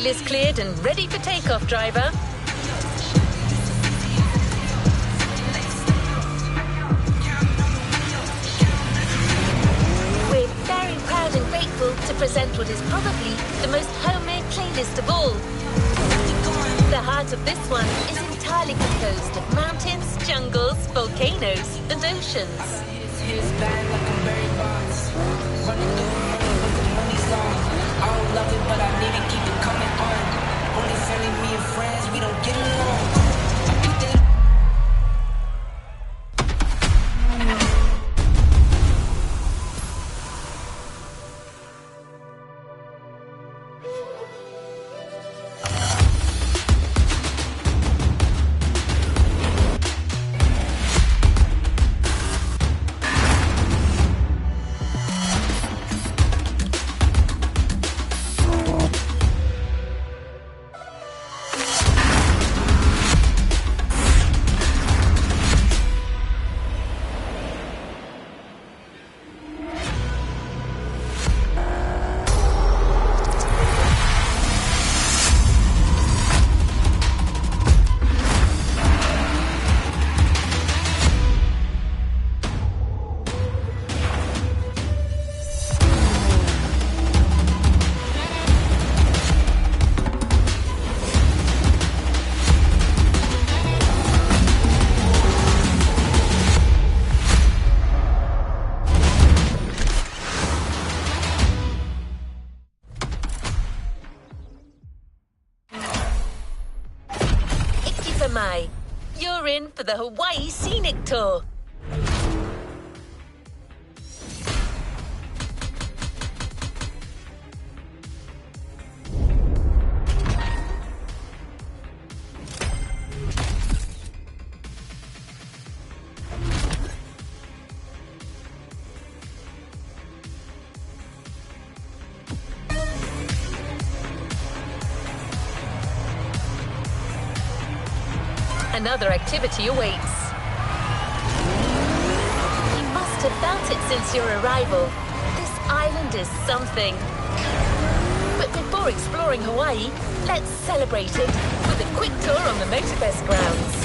tail is cleared and ready for takeoff, driver. We're very proud and grateful to present what is probably the most homemade playlist of all. The heart of this one is entirely composed of mountains, jungles, volcanoes, and oceans. I don't love it, but I need to keep it coming on. Only family, me and friends, we don't get along. You're in for the Hawaii Scenic Tour. Another activity awaits. You must have felt it since your arrival. This island is something. But before exploring Hawaii, let's celebrate it with a quick tour on the Motorfest grounds.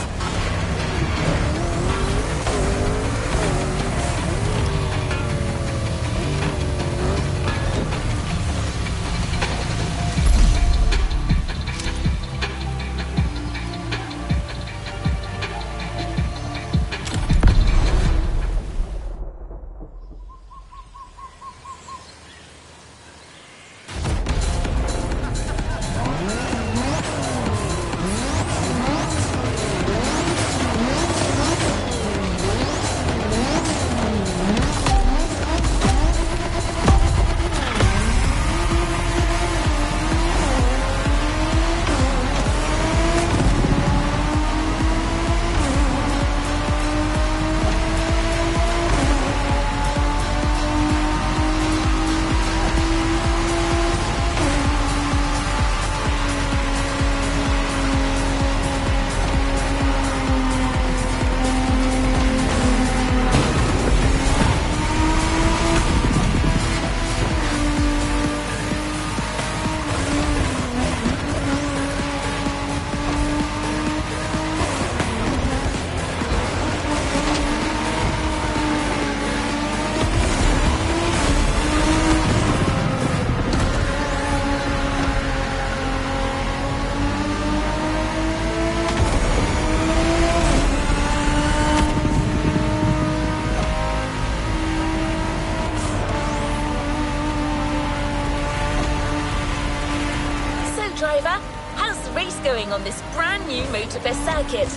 Driver, how's the race going on this brand new Motorfest circuit?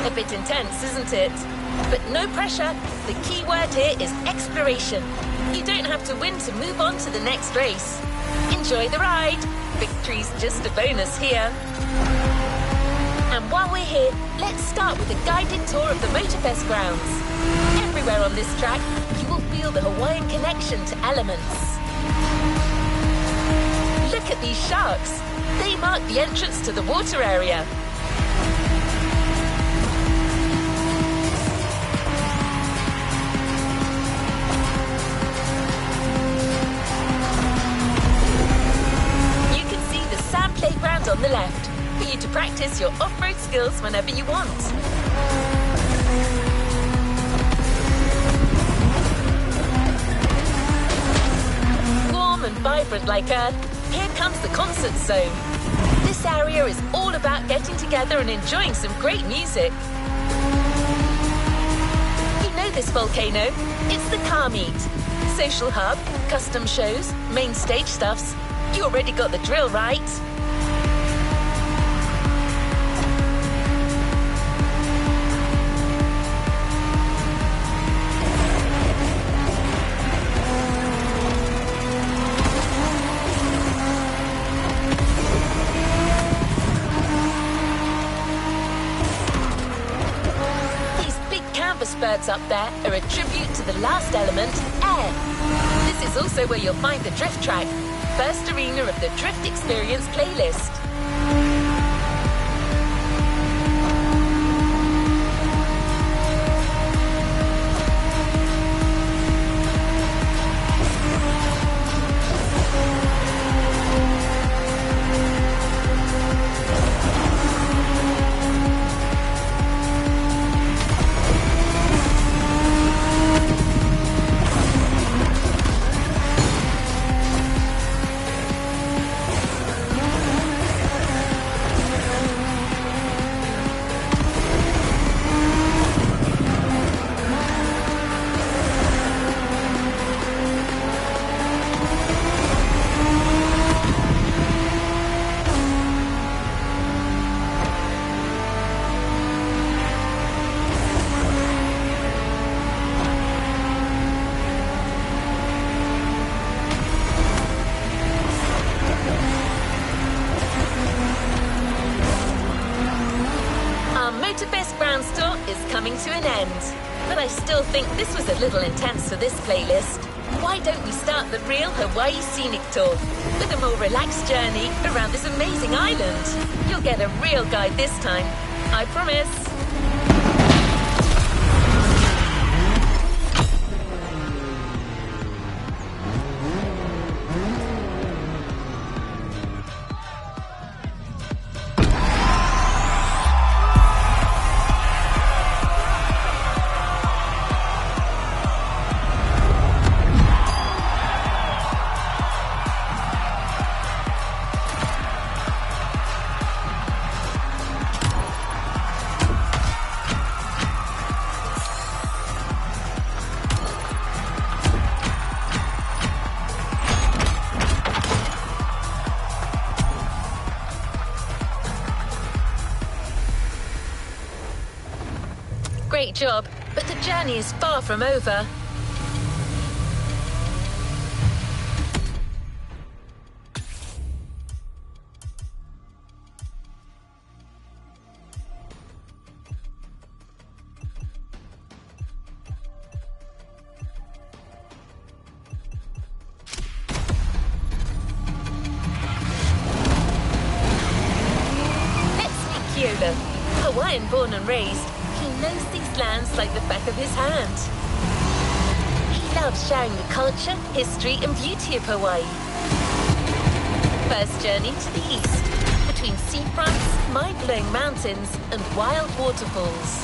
A bit intense, isn't it? But no pressure. The key word here is exploration. You don't have to win to move on to the next race. Enjoy the ride. Victory's just a bonus here. And while we're here, let's start with a guided tour of the Motorfest grounds. Everywhere on this track, you will feel the Hawaiian connection to elements. Look at these sharks. They mark the entrance to the water area. You can see the sand playground practice your off-road skills whenever you want. Warm and vibrant like Earth, here comes the concert zone. This area is all about getting together and enjoying some great music. You know this volcano? It's the car meet. Social hub, custom shows, main stage stuffs. You already got the drill, right? Birds up there are a tribute to the last element, air. This is also where you'll find the drift track, first arena of the Drift Experience playlist. To an end. But I still think this was a little intense for this playlist. Why don't we start the real Hawaii Scenic Tour with a more relaxed journey around this amazing island? You'll get a real guide this time, I promise. Great job, but the journey is far from over. Let's meet Keola. Hawaiian born and raised, he knows these lands like the back of his hand. He loves sharing the culture, history and beauty of Hawaii. First journey to the east, between seafronts, mind-blowing mountains and wild waterfalls.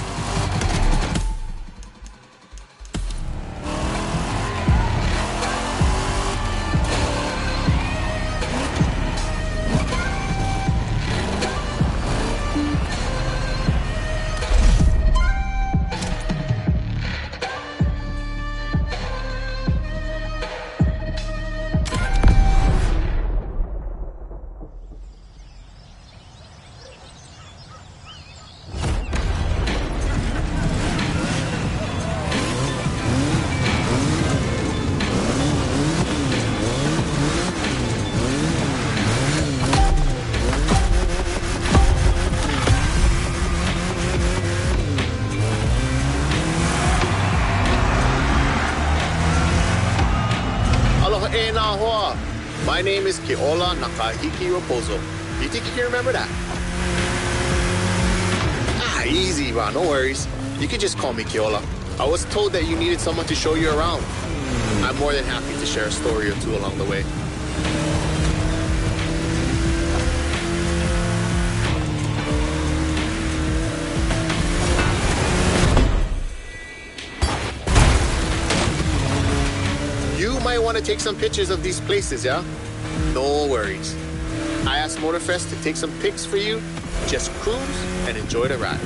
My name is Keola Nakahiki Raposo. Do you think you can remember that? Easy, man, no worries. You can just call me Keola. I was told that you needed someone to show you around. I'm more than happy to share a story or two along the way. want to take some pictures of these places, yeah? No worries. I asked Motorfest to take some pics for you. Just cruise and enjoy the ride.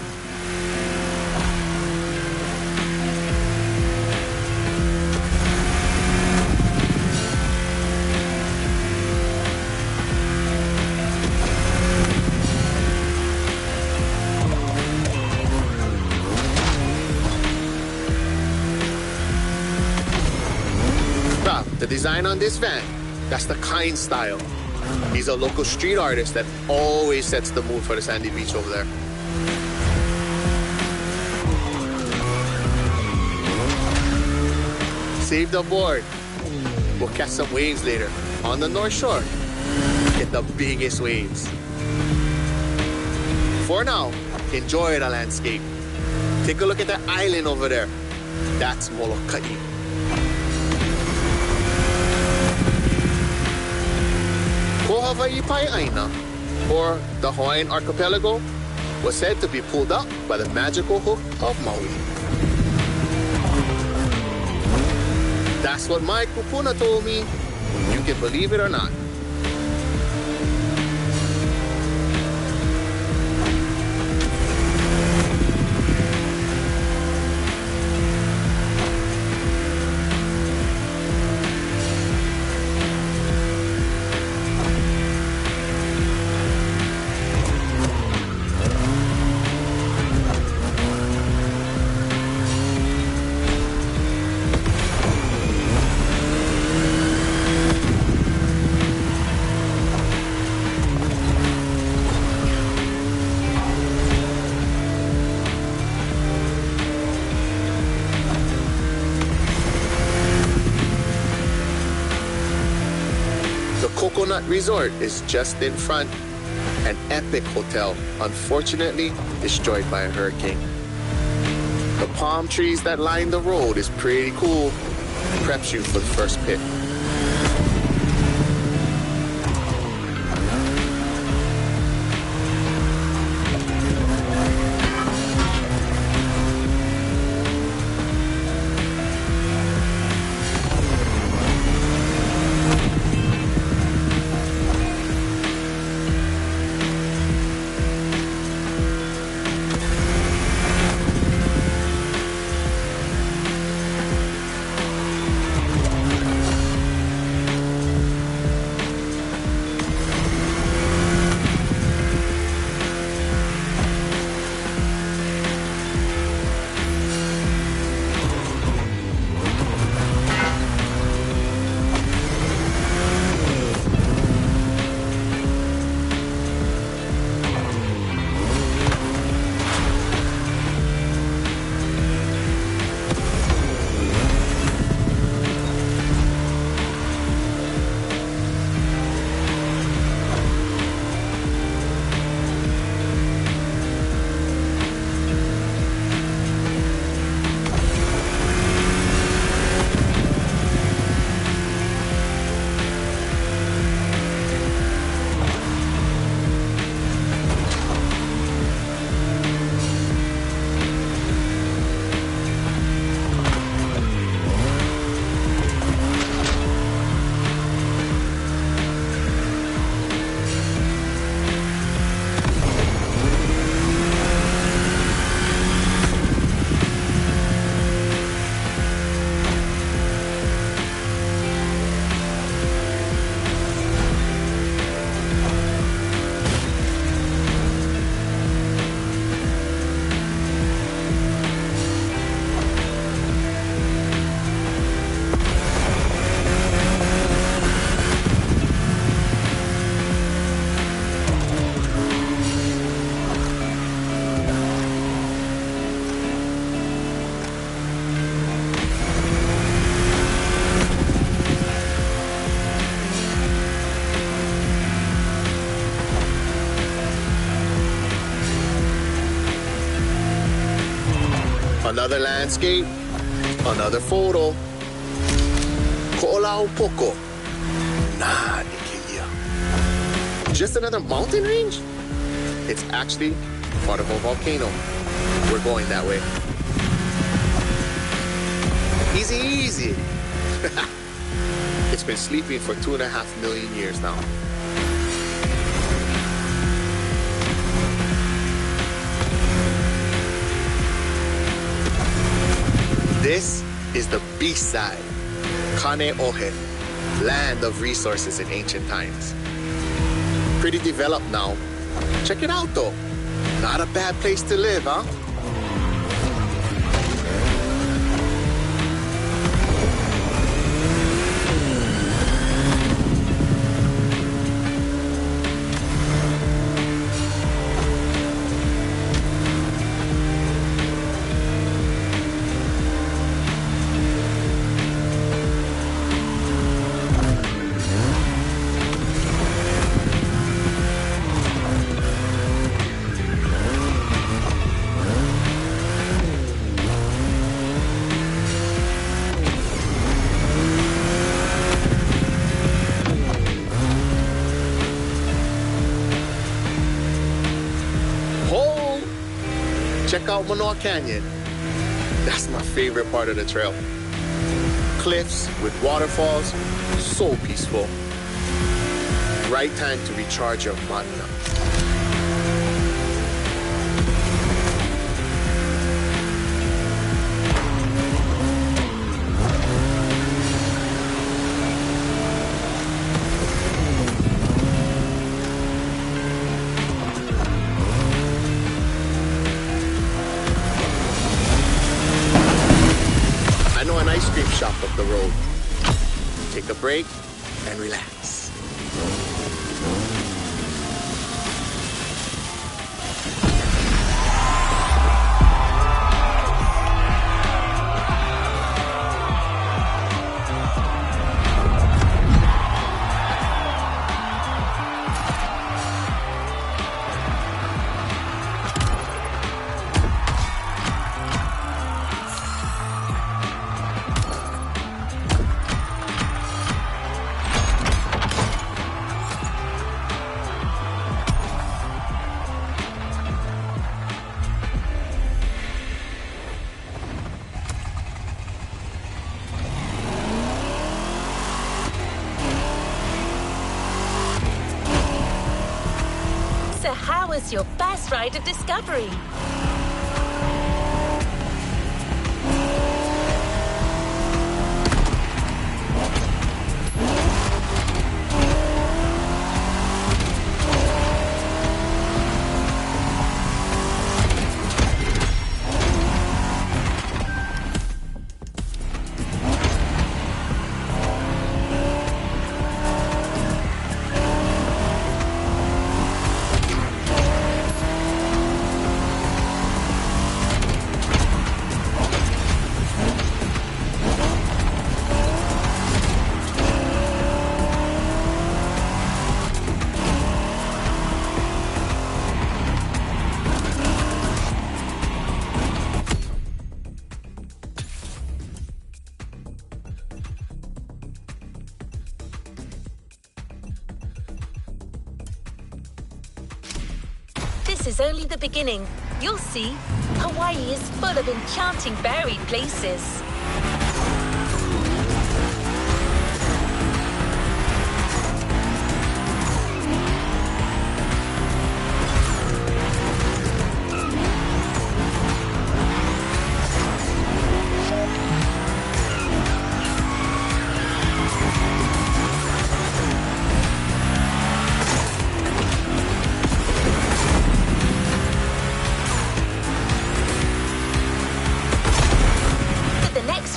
The design on this van, that's the Kind style. He's a local street artist that always sets the mood for the sandy beach over there. Saved aboard. We'll catch some waves later on the North Shore. Get the biggest waves. For now, enjoy the landscape. Take a look at that island over there. That's Molokai. Ko Hawaii Pai'aina, or the Hawaiian archipelago, was said to be pulled up by the magical hook of Maui. That's what my kupuna told me. You can believe it or not. Coconut Resort is just in front. An epic hotel, unfortunately destroyed by a hurricane. The palm trees that line the road is pretty cool. Preps you for the first pit. Another landscape, another photo. Ko'olau poko. Nah, Nikiya. Just another mountain range? It's actually part of a volcano. We're going that way. Easy, easy. It's been sleeping for 2.5 million years now. This is the B-side, Kaneohe, land of resources in ancient times. Pretty developed now. Check it out though. Not a bad place to live, huh? Check out Manoa Canyon. That's my favorite part of the trail. Cliffs with waterfalls, so peaceful. Right time to recharge your mana. Ice cream shop up the road. Take a break and relax. So how was your first ride of discovery? This is only the beginning. You'll see, Hawaii is full of enchanting buried places.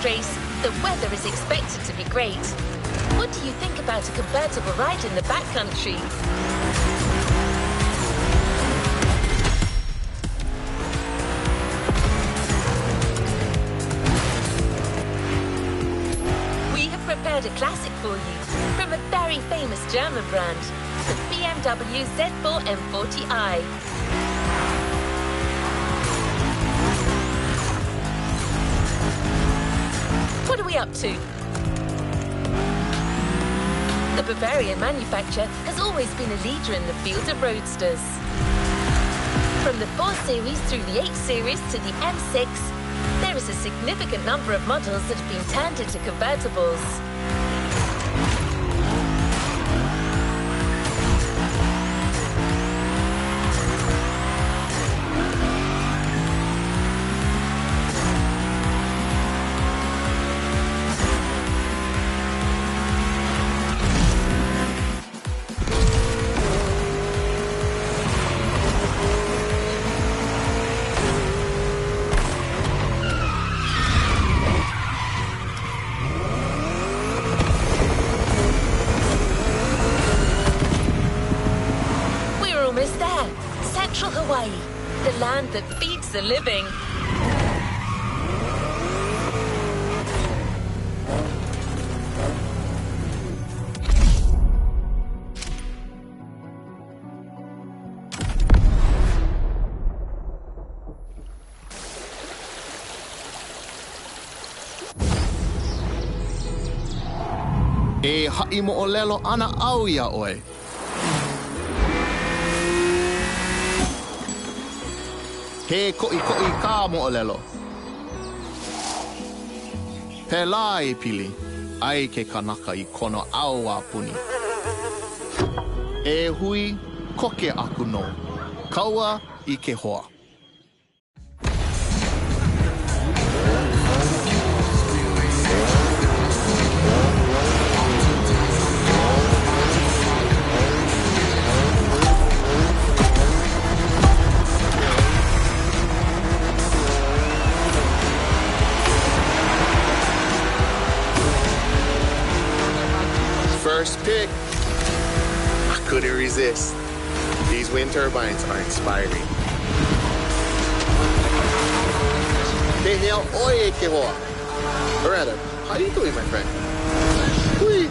Race, the weather is expected to be great. What do you think about a convertible ride in the backcountry? We have prepared a classic for you from a very famous German brand, the BMW Z4 M40i. What are we up to? The Bavarian manufacturer has always been a leader in the field of roadsters. From the 4 Series through the 8 Series to the M6, there is a significant number of models that have been turned into convertibles. that feeds the living. E ha'i mo'olelo ana au ia oe. He ko'i ka mo'olelo. Pela e pili, ai ke kanaka I kono au a puni. E hui, koke aku no. Kaua I ke hoa. First pick. I couldn't resist. These wind turbines are inspiring. Oye que hoa. Or rather, how are you doing, my friend? Hui.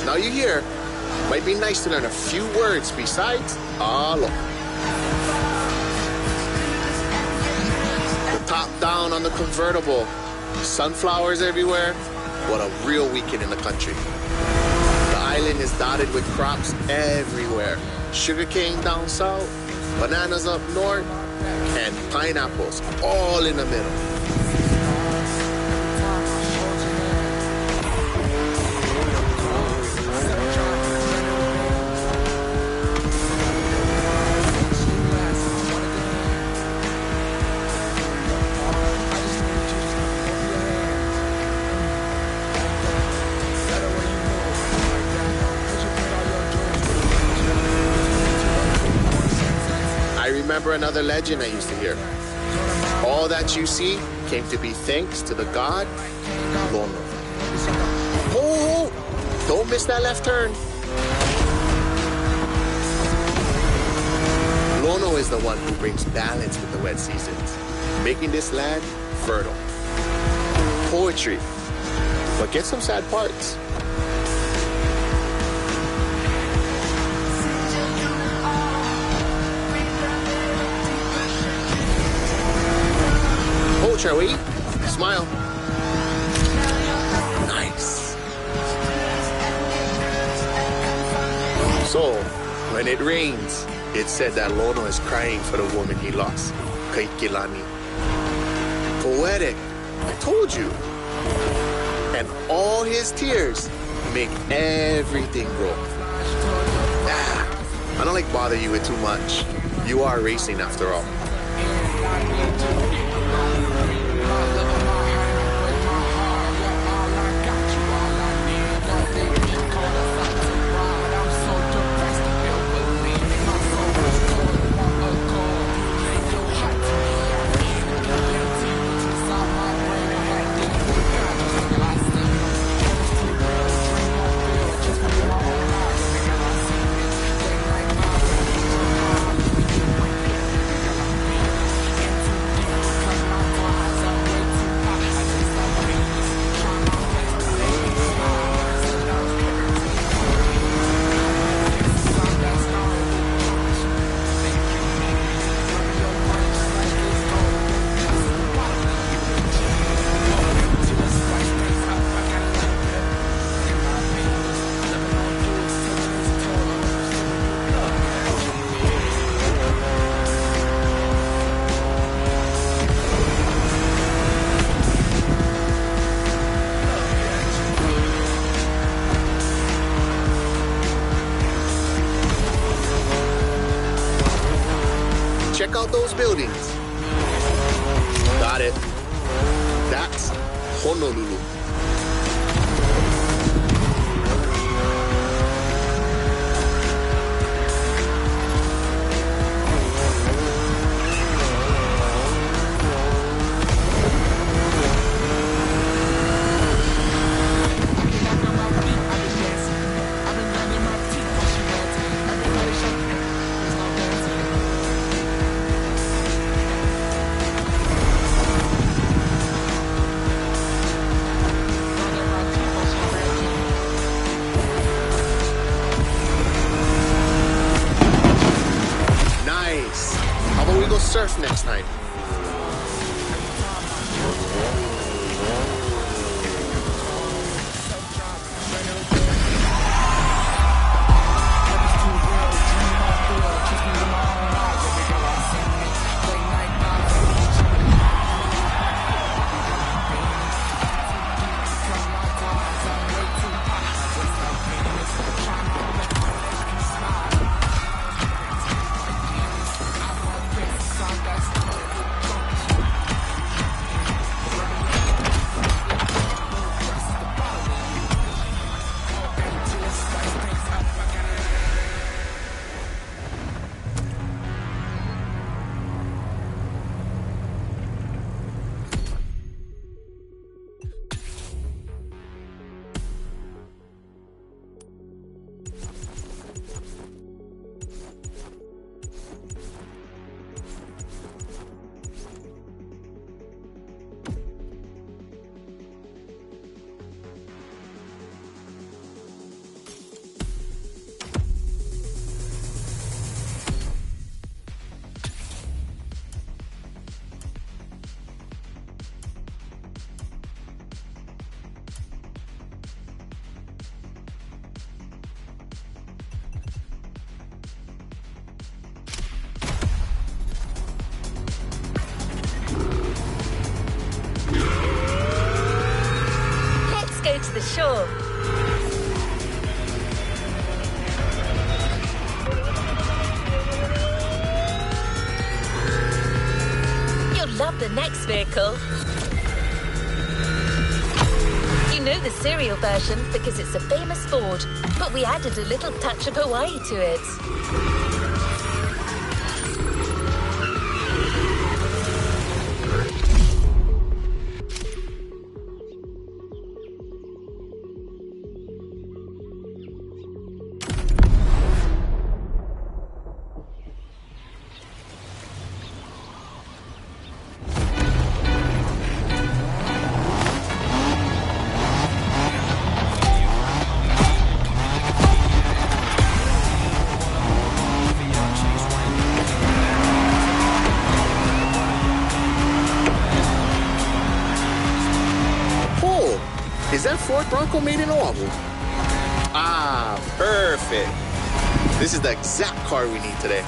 Now you hear. Might be nice to learn a few words besides alo. The top down on the convertible. Sunflowers everywhere. What a real weekend in the country. The island is dotted with crops everywhere. Sugarcane down south, bananas up north, and pineapples all in the middle. I remember another legend I used to hear. All that you see came to be thanks to the god Lono. Oh, don't miss that left turn. Lono is the one who brings balance with the wet seasons, making this land fertile. Poetry, but get some sad parts. Shall we? Smile. Nice. So, when it rains, it's said that Lono is crying for the woman he lost, Kaikilani. Poetic, I told you. And all his tears make everything grow. I don't like bother you with too much. You are racing after all. Check out those buildings. Got it. That's Honolulu. time. To the shore. You'll love the next vehicle. You know the serial version because it's a famous Ford, but we added a little touch of Hawaii to it. Is that Ford Bronco made in Oahu? Ah, perfect. This is the exact car we need today.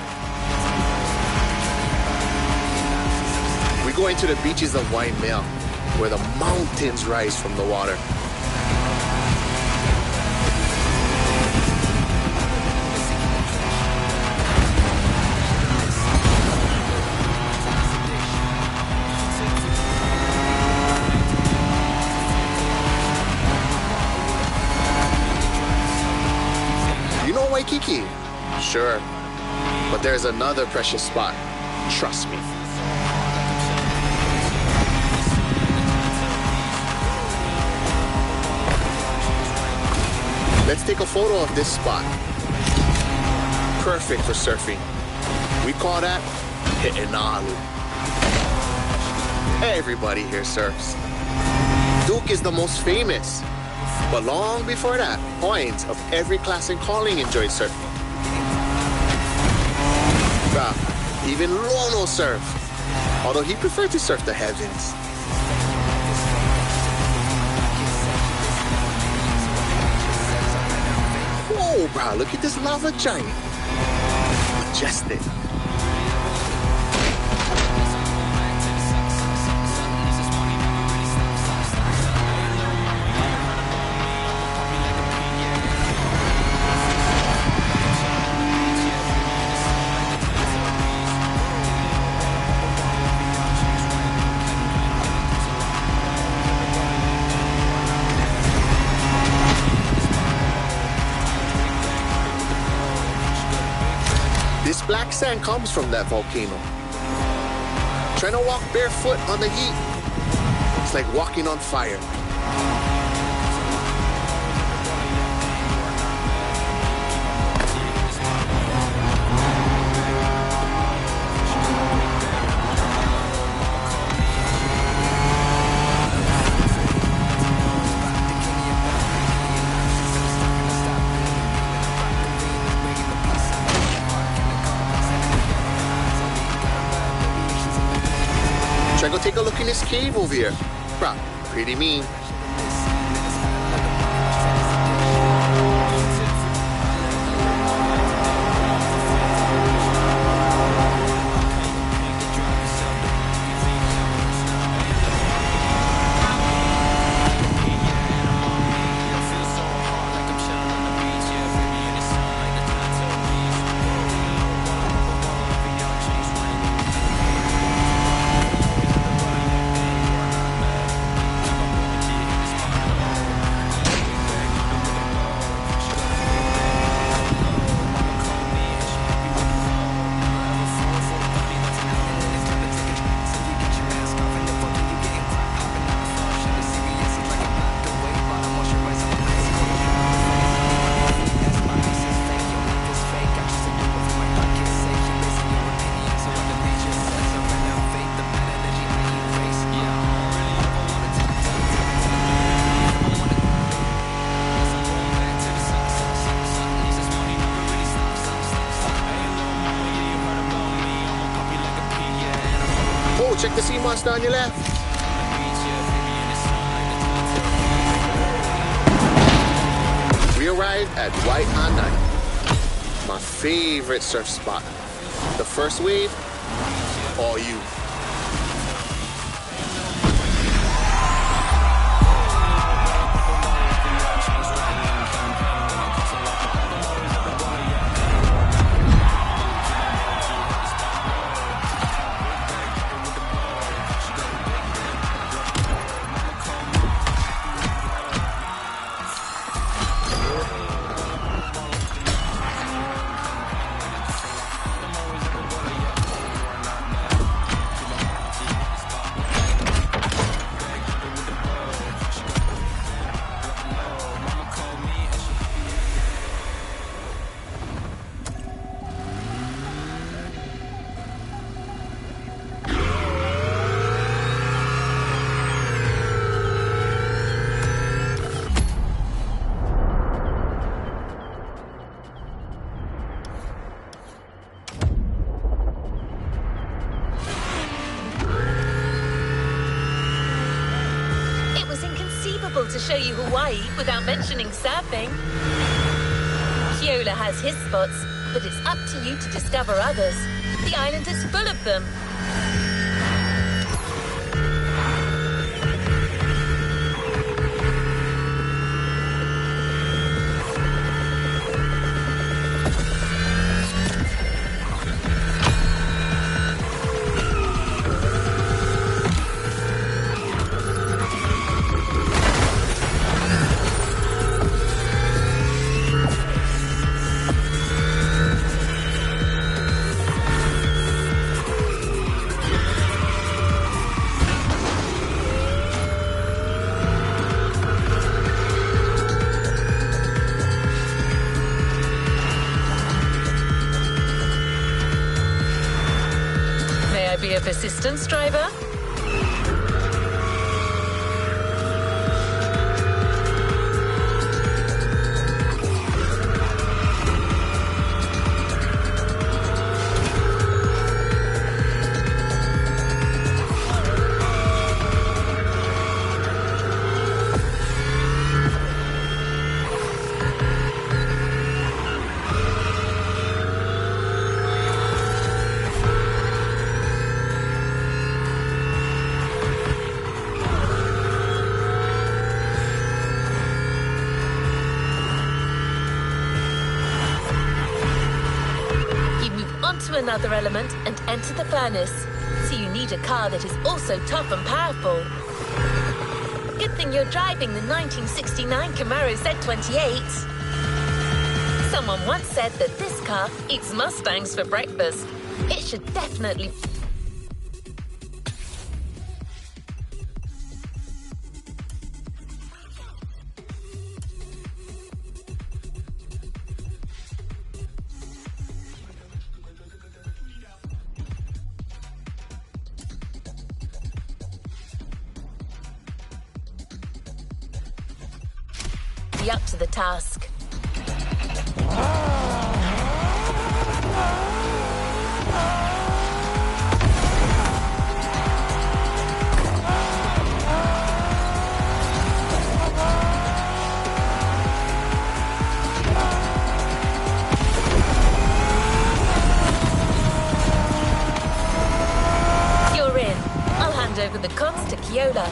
We're going to the beaches of Waimea, where the mountains rise from the water. Waikiki? Sure. But there's another precious spot. Trust me. Let's take a photo of this spot. Perfect for surfing. We call that He'enalu. Everybody here surfs. Duke is the most famous. But long before that, points of every class and calling enjoyed surfing. Even Lono surfed, although he preferred to surf the heavens. Whoa, bro, look at this lava giant. Majestic. This black sand comes from that volcano. Trying to walk barefoot on the heat, it's like walking on fire. Try go take a look in this cave over here. Bruh, pretty mean. Check the sea monster on your left. We arrived at White on Night, my favorite surf spot. The first wave, all you. To show you Hawaii without mentioning surfing. Kiola has his spots, but it's up to you to discover others. The island is full of them. Be of assistance, driver? To another element and enter the furnace. So you need a car that is also tough and powerful. Good thing you're driving the 1969 Camaro Z28. Someone once said that this car eats Mustangs for breakfast. It should definitely... be up to the task. head over the coast to Kyoto.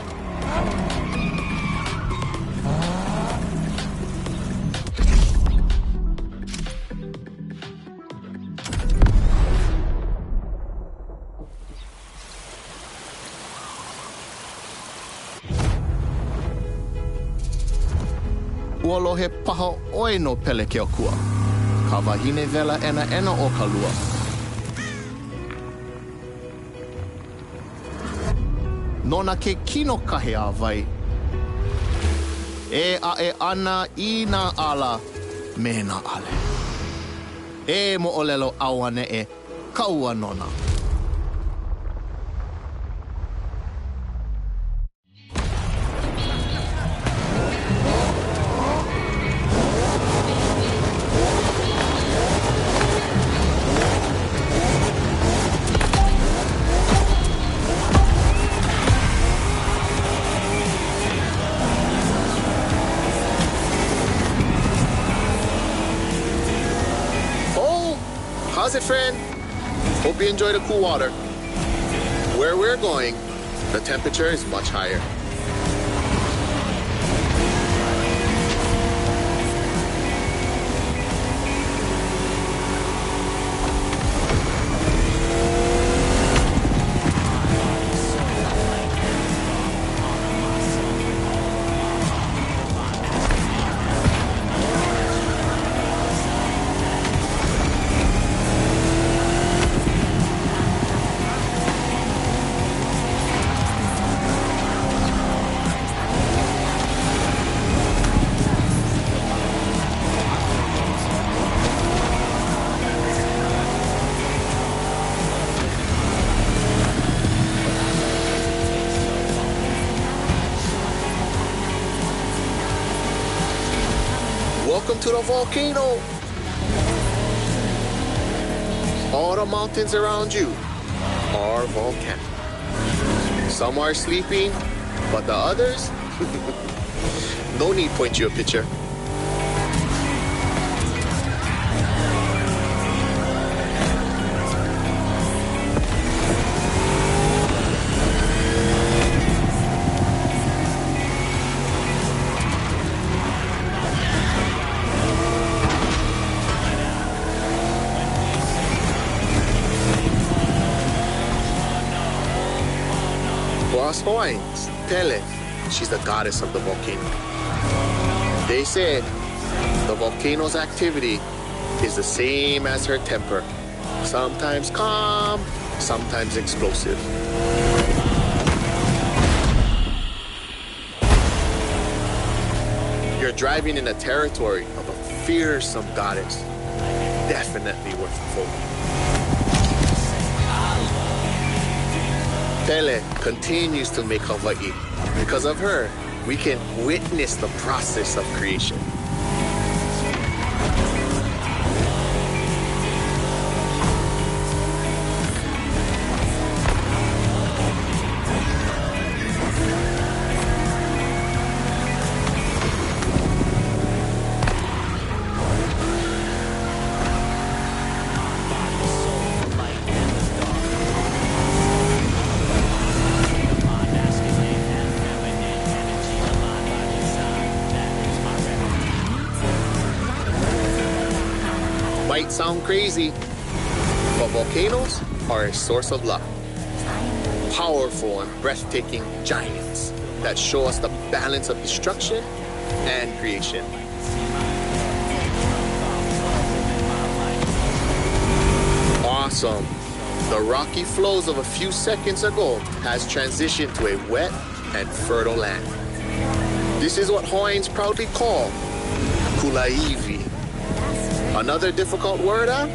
Uolo he paha oi no pele ke o kua. Ka wahine vela ena o ka lua. Nona ke kino kahe a vai. E a e ana I na ala me na ale. E mo olelo awane e kaua nona. How's it, friend? Hope you enjoy the cool water. Where we're going, the temperature is much higher. Welcome to the volcano. All the mountains around you are volcanic. Some are sleeping, but the others, no need point you a picture. Hawaiians, Tele, she's the goddess of the volcano. They said the volcano's activity is the same as her temper. Sometimes calm, sometimes explosive. You're driving in a territory of a fearsome goddess. Definitely worth a photo. Tele continues to make Hawaii. Because of her, we can witness the process of creation. Might sound crazy, but volcanoes are a source of luck. Powerful and breathtaking giants that show us the balance of destruction and creation. Awesome. The rocky flows of a few seconds ago has transitioned to a wet and fertile land. This is what Hawaiians proudly call Kulaivi. Another difficult word, huh?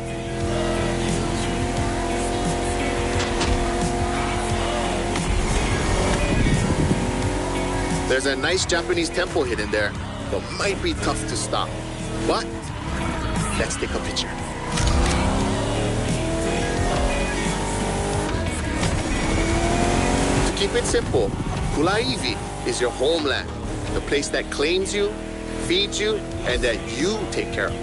There's a nice Japanese temple hidden there, but might be tough to stop. But let's take a picture. To keep it simple, Kulaivi is your homeland, the place that claims you, feeds you, and that you take care of.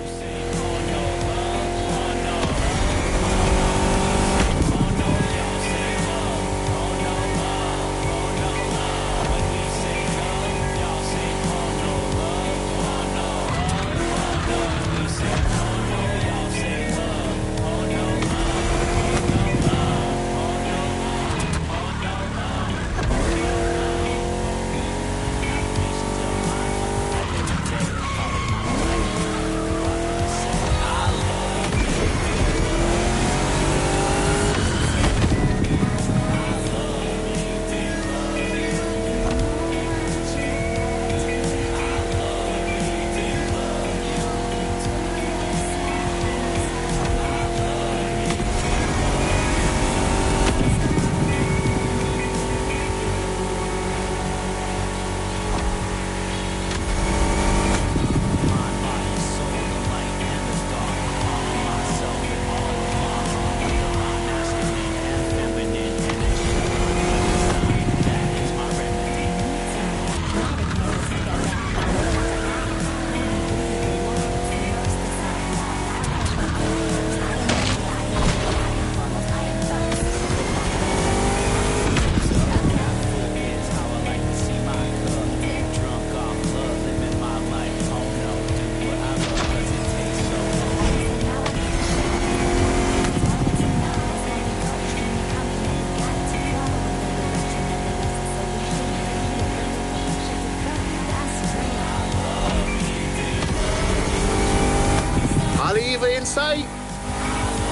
sight.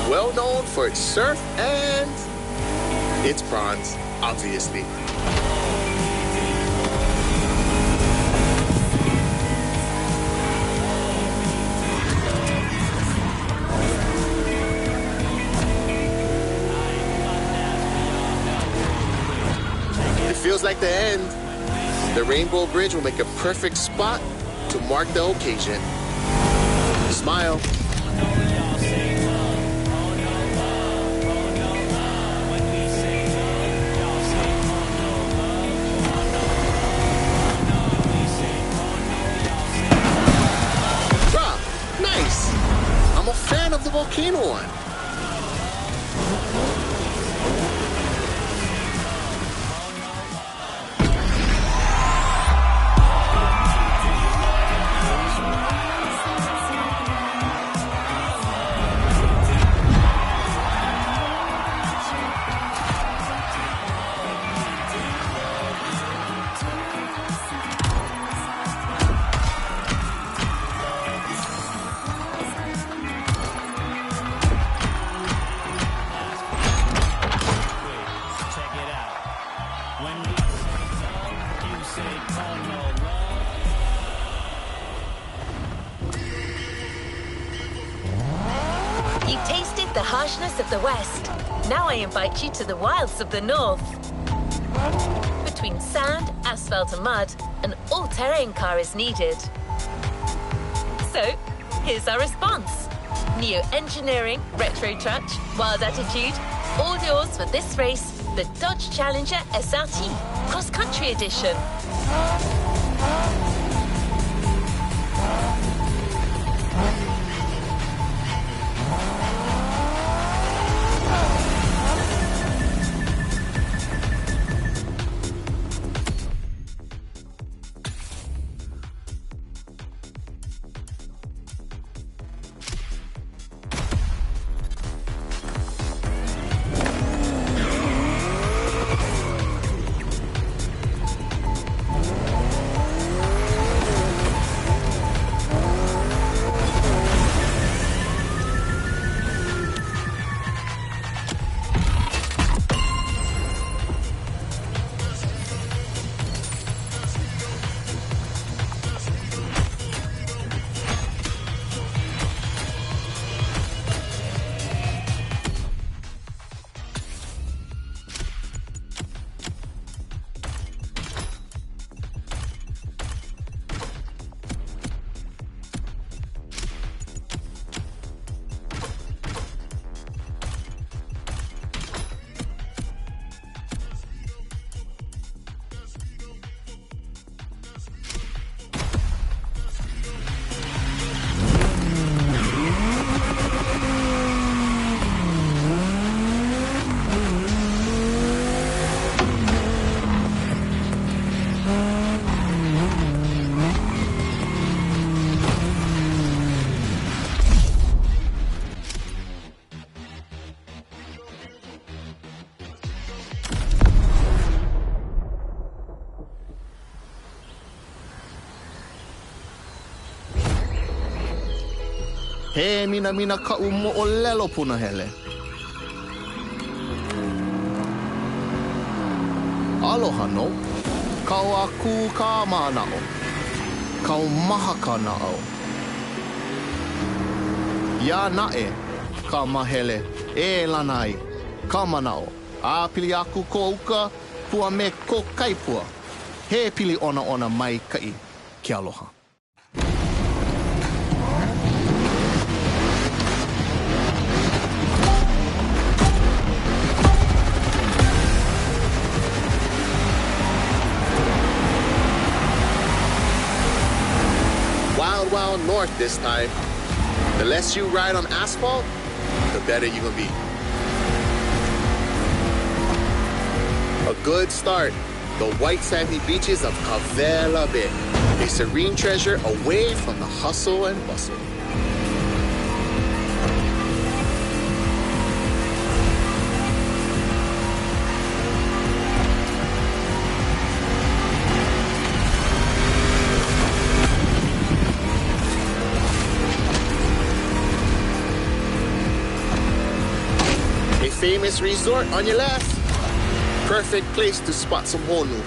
Well known for its surf and its prawns, obviously. It feels like the end. The Rainbow Bridge will make a perfect spot to mark the occasion. Smile. Bruh, nice. I'm a fan of the volcano one. You tasted the harshness of the West. Now I invite you to the wilds of the North. Between sand, asphalt and mud, an all-terrain car is needed. So, here's our response. Neo-engineering, retro touch, wild attitude, all yours for this race, the Dodge Challenger SRT Cross-Country Edition. He mina ka umo o lelo puna hele. Aloha no. Kau aku ka manao. Kau maha ka nao. Ya nae ka mahele e lanai ka manao. A pili aku ko uka pua me ko kaipua. He pili ona mai kai ki aloha. Wild north this time. The less you ride on asphalt, the better you're gonna be. A good start. The white sandy beaches of Kavela Bay. A serene treasure away from the hustle and bustle. famous resort on your left. Perfect place to spot some honu.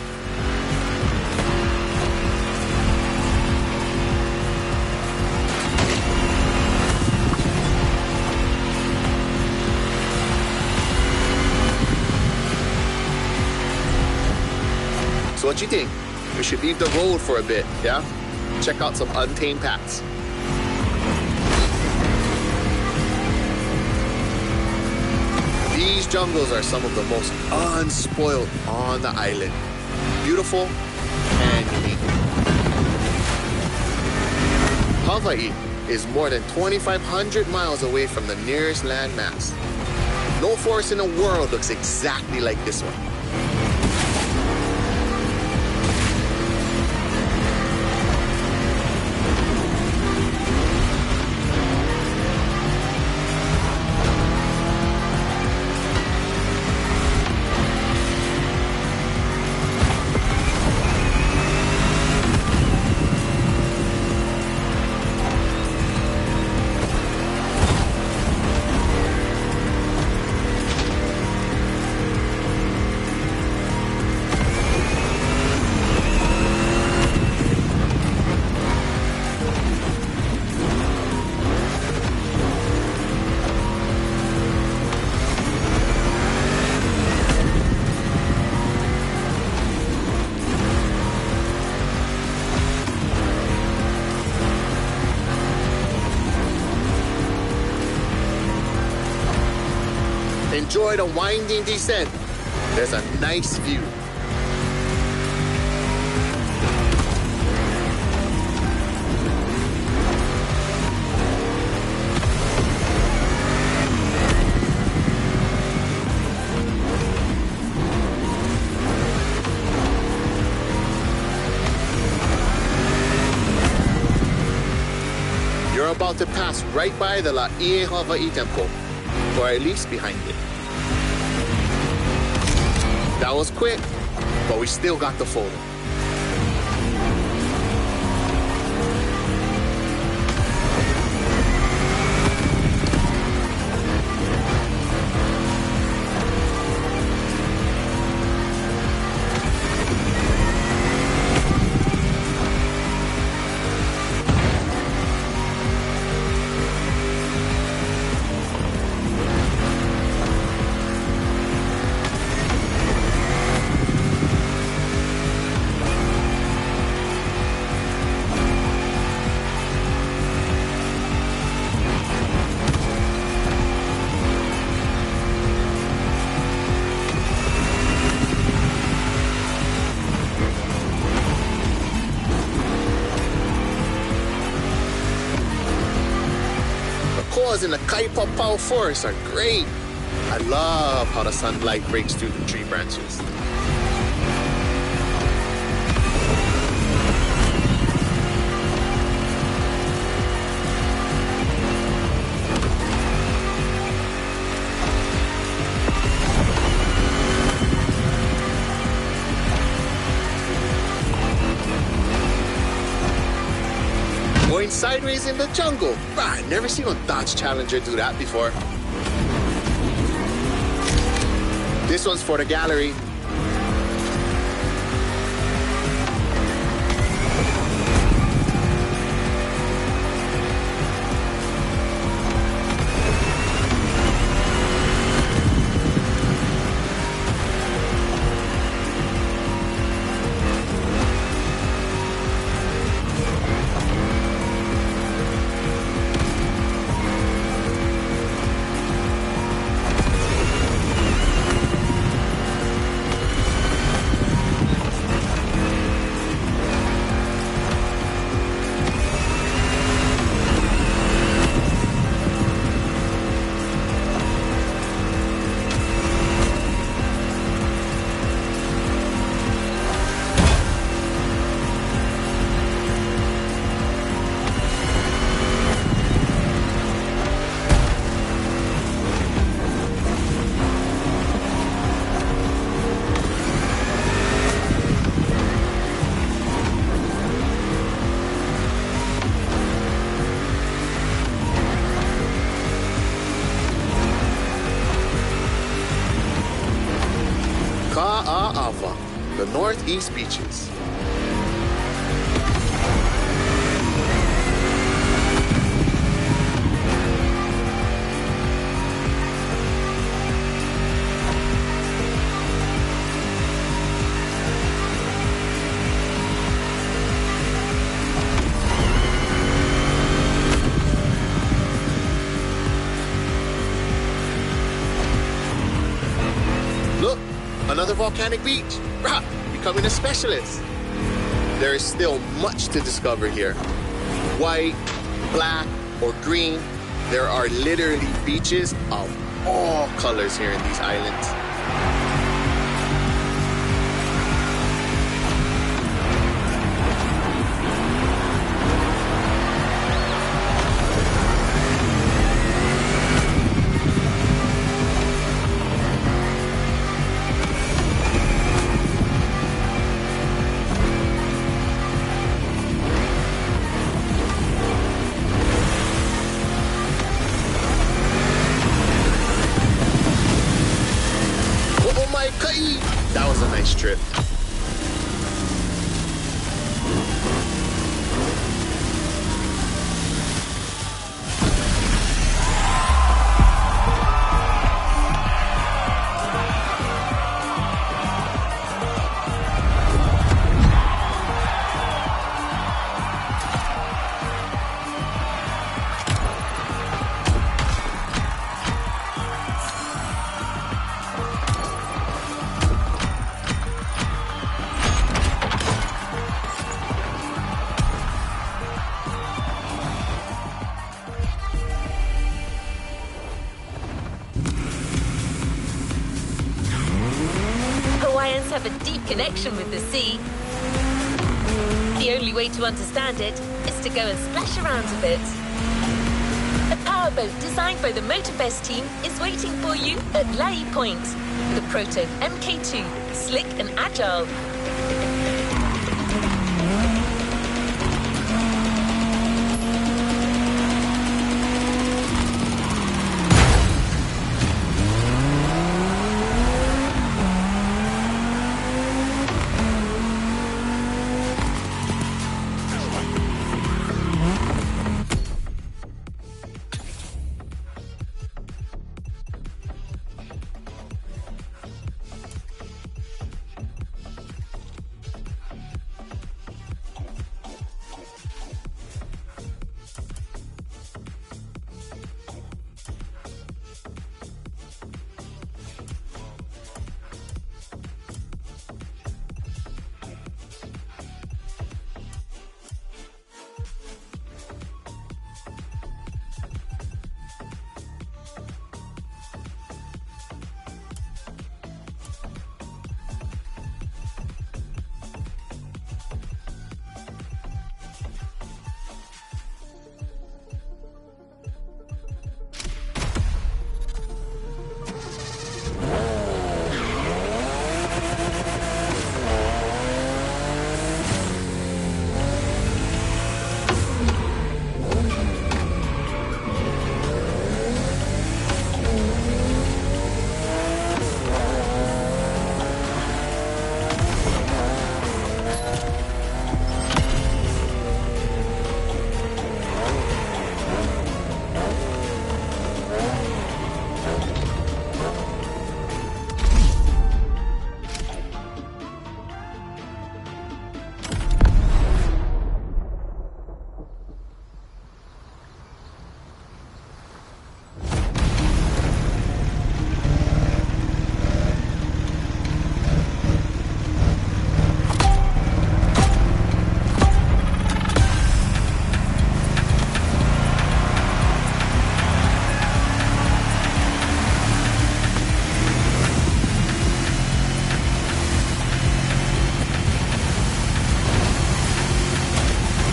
So what you think? We should leave the road for a bit, yeah? Check out some untamed paths. These jungles are some of the most unspoiled on the island. Beautiful and unique. Hawaii is more than 2,500 miles away from the nearest landmass. No forest in the world looks exactly like this one. Enjoy the winding descent. There's a nice view. You're about to pass right by the Laie Hawaii Temple, or at least behind it. That was quick, but we still got the photo. In the Kaipapau forest are great. I love how the sunlight breaks through the tree branches. Going sideways in the jungle. I never seen a Dodge Challenger do that before. This one's for the gallery. the northeast beaches. Look, another volcanic beach. Rah, becoming a specialist. There is still much to discover here. White, black, or green, there are literally beaches of all colors here in these islands. That was a nice trip. Hawaiians have a deep connection with the sea. The only way to understand it is to go and splash around a bit. A powerboat designed by the Motorfest team is waiting for you at Lai Point. The Proto MK2, slick and agile.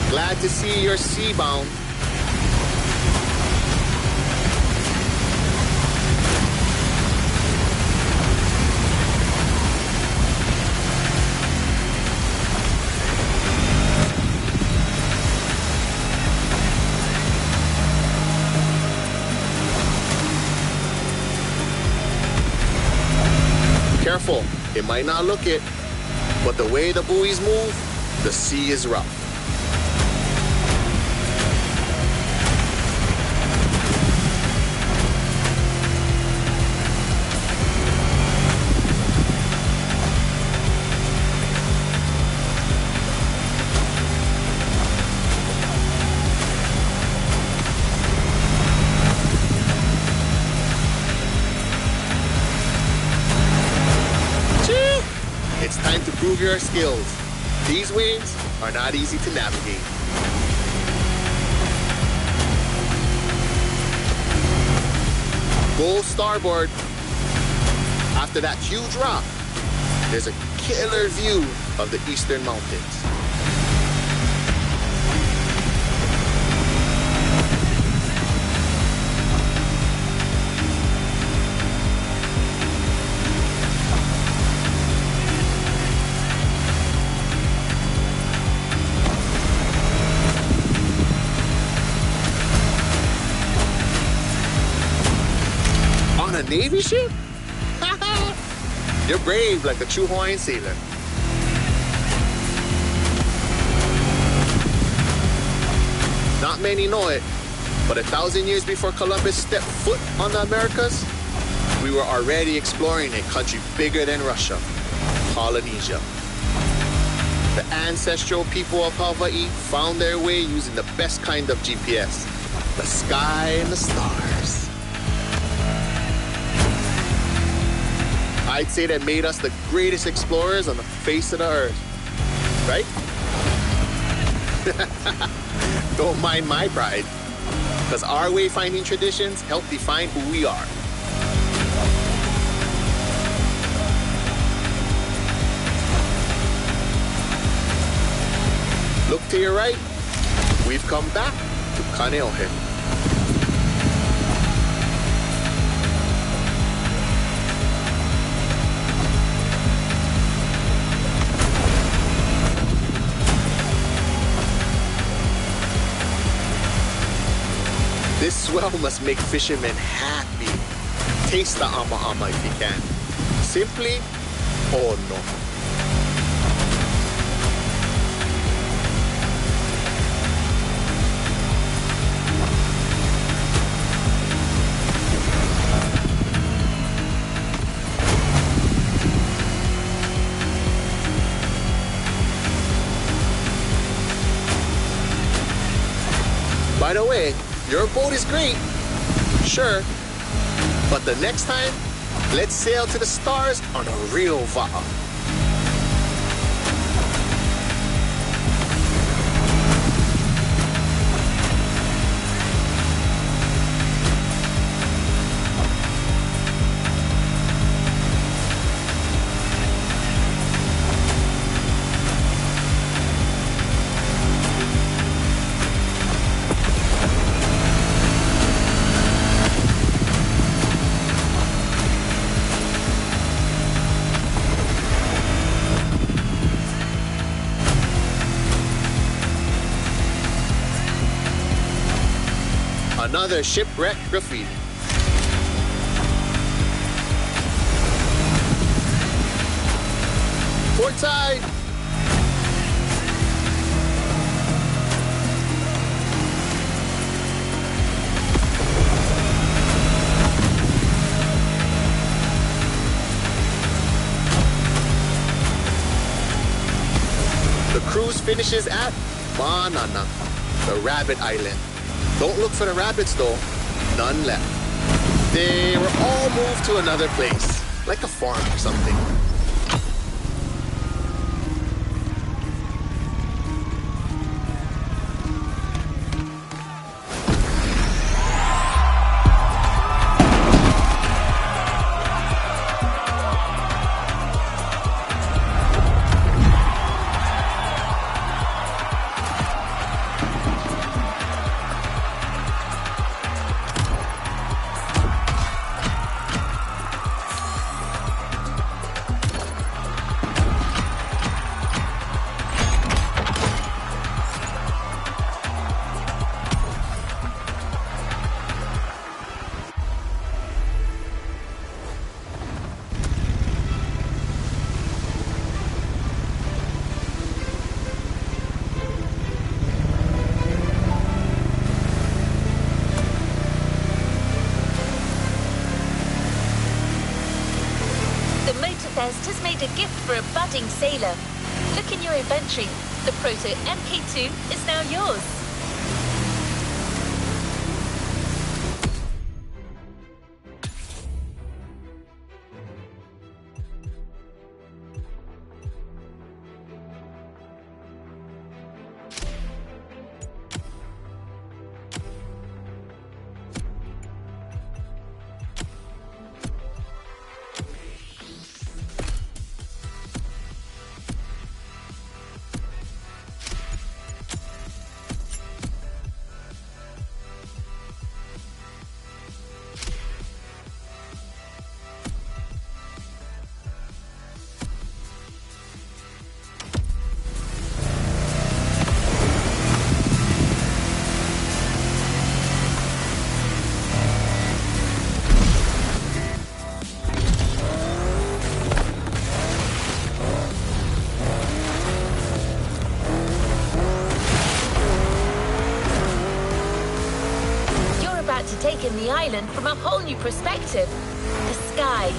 Glad to see you're seabound. Careful, it might not look it, But the way the buoys move, the sea is rough. It's time to prove your skills. These waves are not easy to navigate. Go starboard. After that huge rock, there's a killer view of the Eastern Mountains. On a Navy ship? You're brave like a true Hawaiian sailor. Not many know it, but 1,000 years before Columbus stepped foot on the Americas, we were already exploring a country bigger than Russia, Polynesia. The ancestral people of Hawaii found their way using the best kind of GPS, the sky and the stars. I'd say that made us the greatest explorers on the face of the earth, right? Don't mind my pride, because our wayfinding traditions help define who we are. Look to your right, we've come back to Kaneohe. This swell must make fishermen happy. Taste the ama-ama if you can. Simply, oh no. By the way, your boat is great, sure, but the next time, let's sail to the stars on a real va'a. Another shipwreck graffiti. Port side. The cruise finishes at Manana, the Rabbit Island. Don't look for the rabbits though, none left. They were all moved to another place, like a farm or something. budding sailor. Look in your inventory. The Proto MK2 is now yours. Take in the island from a whole new perspective. The sky.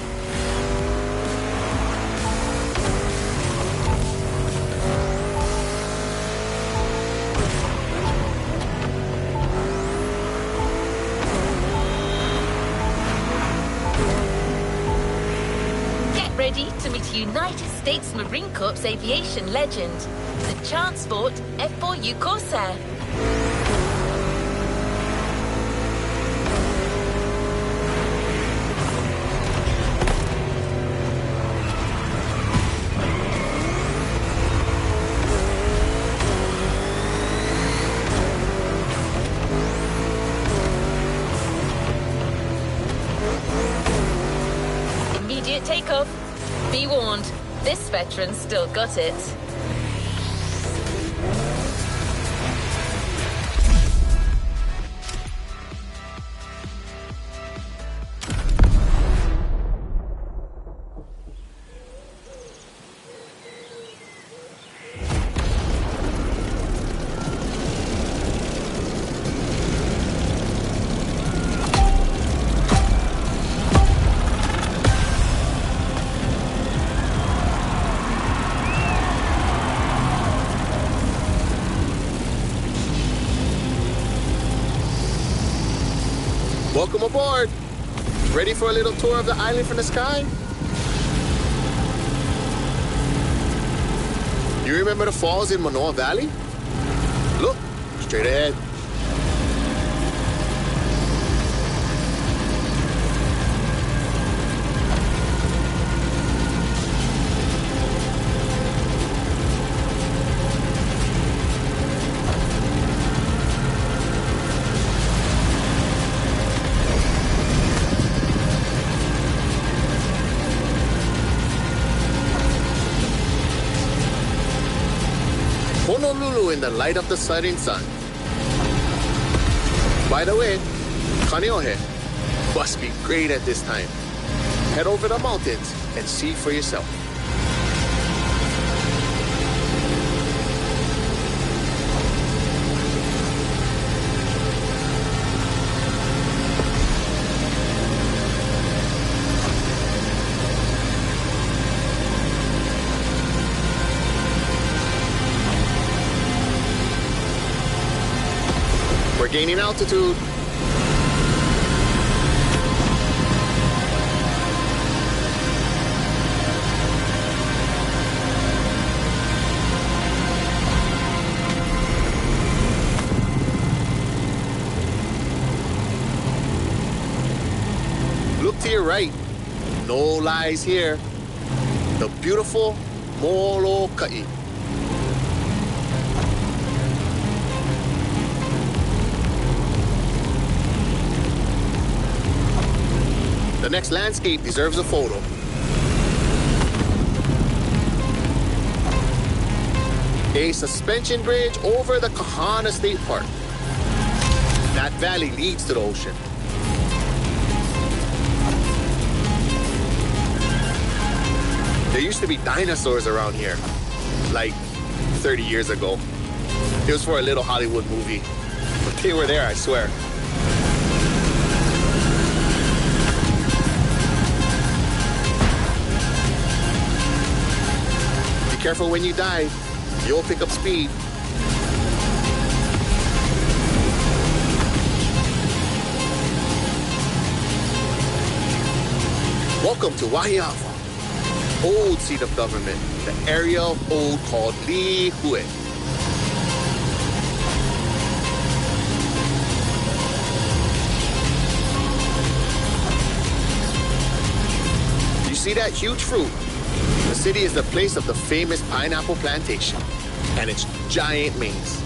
Get ready to meet a United States Marine Corps aviation legend, the Transport F4U Corsair. Takeoff. Be warned, this veteran still got it. Welcome aboard! Ready for a little tour of the island from the sky? You remember the falls in Manoa Valley? Look, straight ahead. Honolulu in the light of the setting sun. By the way, Kaneohe must be great at this time. Head over the mountains and see for yourself. We're gaining altitude. Look to your right. No lies here. The beautiful Molokai. The next landscape deserves a photo. A suspension bridge over the Kahana State Park. That valley leads to the ocean. There used to be dinosaurs around here, like 30 years ago. It was for a little Hollywood movie, but they were there, I swear. careful when you dive. You'll pick up speed. Welcome to Wahiawa, old seat of government, the area of old called Lihue. You see that huge fruit? The city is the place of the famous pineapple plantation and its giant maze.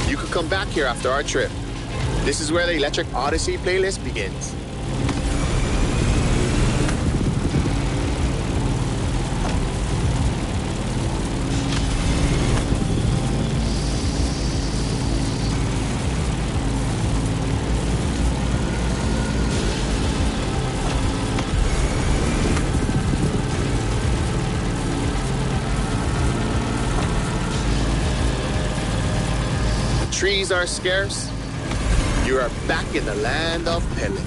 You could come back here after our trip. This is where the Electric Odyssey playlist begins. Trees are scarce. You are back in the land of Pele.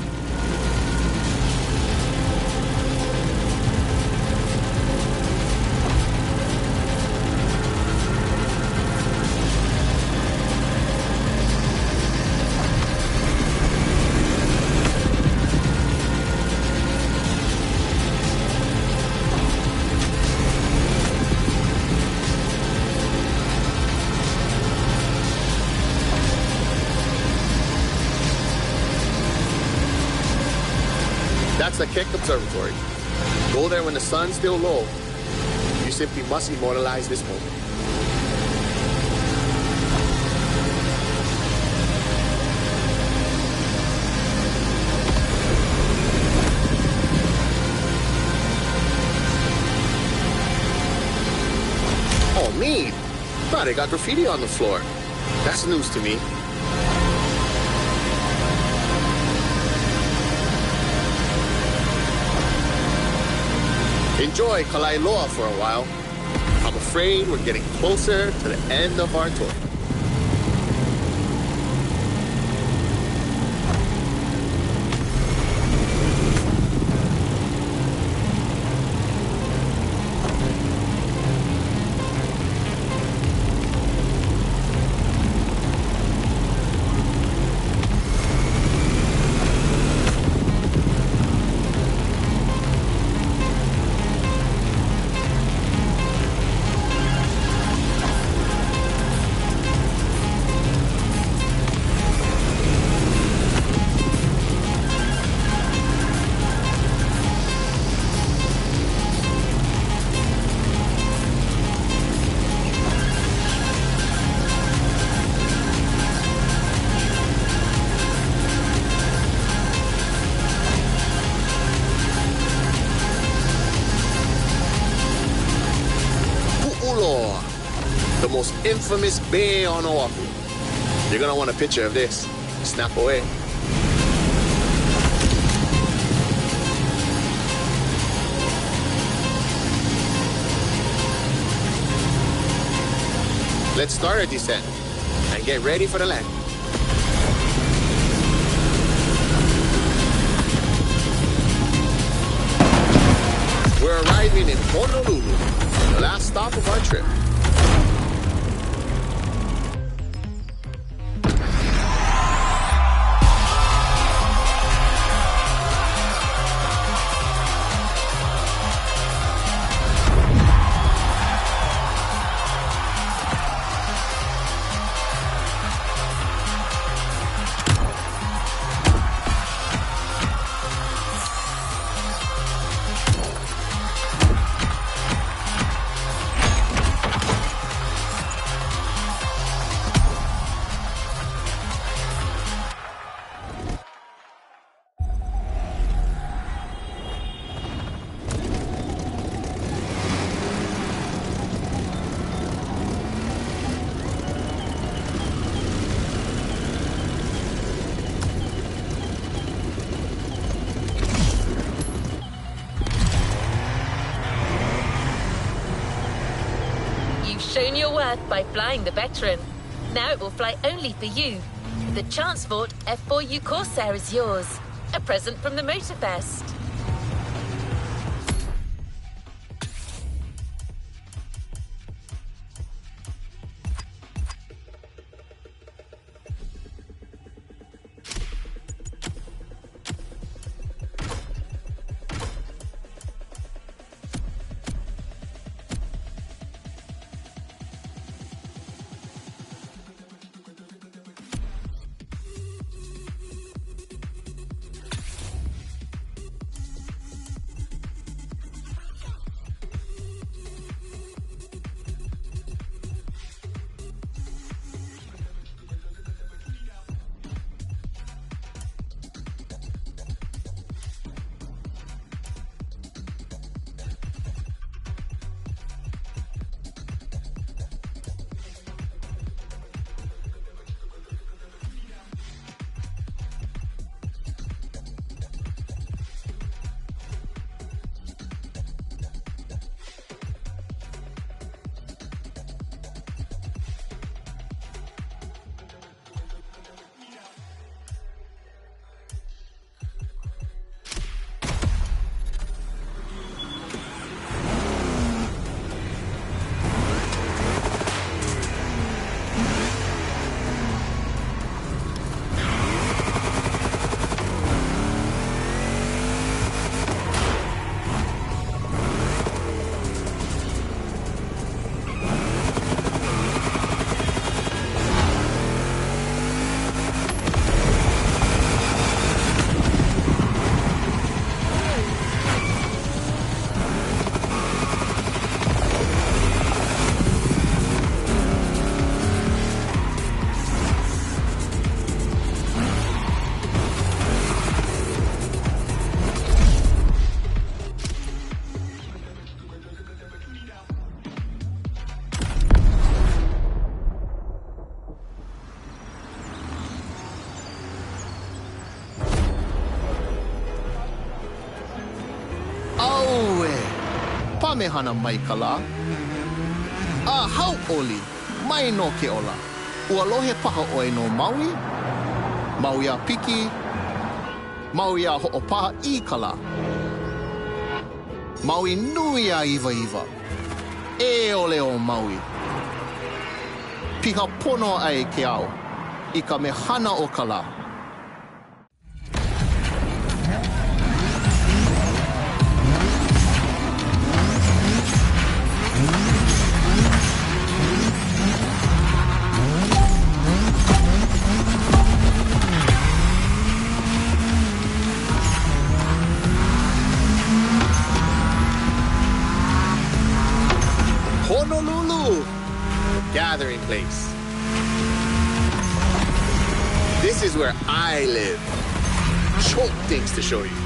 That's the Keck Observatory. Go there when the sun's still low. You simply must immortalize this moment. Oh, mean. Wow, they got graffiti on the floor. That's news to me. Enjoy Kalailoa for a while. I'm afraid we're getting closer to the end of our tour. The most infamous bay on Oahu. You're gonna want a picture of this. Snap away. Let's start our descent and get ready for the land. We're arriving in Honolulu, the last stop of our trip. Shown your worth by flying the Veteran. Now it will fly only for you. The Transport F4U Corsair is yours. A present from the Motorfest. Kamehana Maikala. Hau Oli, Mai no Keola. Ualohe paha oi no Maui. Maui a Piki. Maui a Ho'opaha I Kala. Maui nui a Iwa Iwa. E ole o Maui. Piha pono ai ke au. I ka mehana o Kala. Honolulu, the gathering place. This is where I live. Choke things to show you.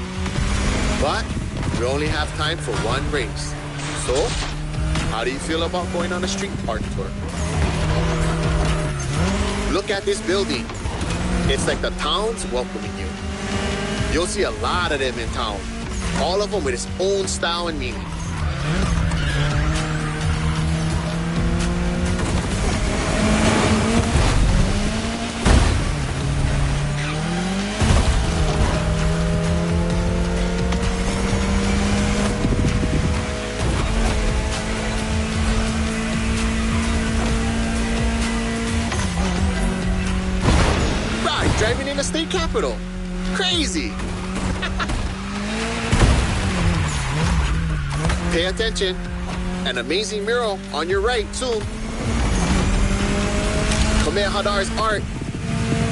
But we only have time for one race. So, how do you feel about going on a street park tour? Look at this building. It's like the town's welcoming you. You'll see a lot of them in town. All of them with its own style and meaning. Driving in the state capitol. Crazy. Pay attention. An amazing mural on your right soon. Kamehameha's art.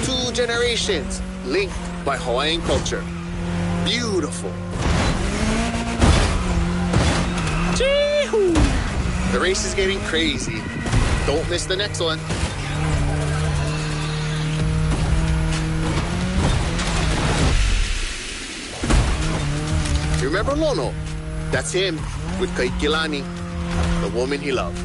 2 generations linked by Hawaiian culture. Beautiful. Chee-hoo. The race is getting crazy. Don't miss the next one. Remember Lono? That's him with Kaikilani, the woman he loved.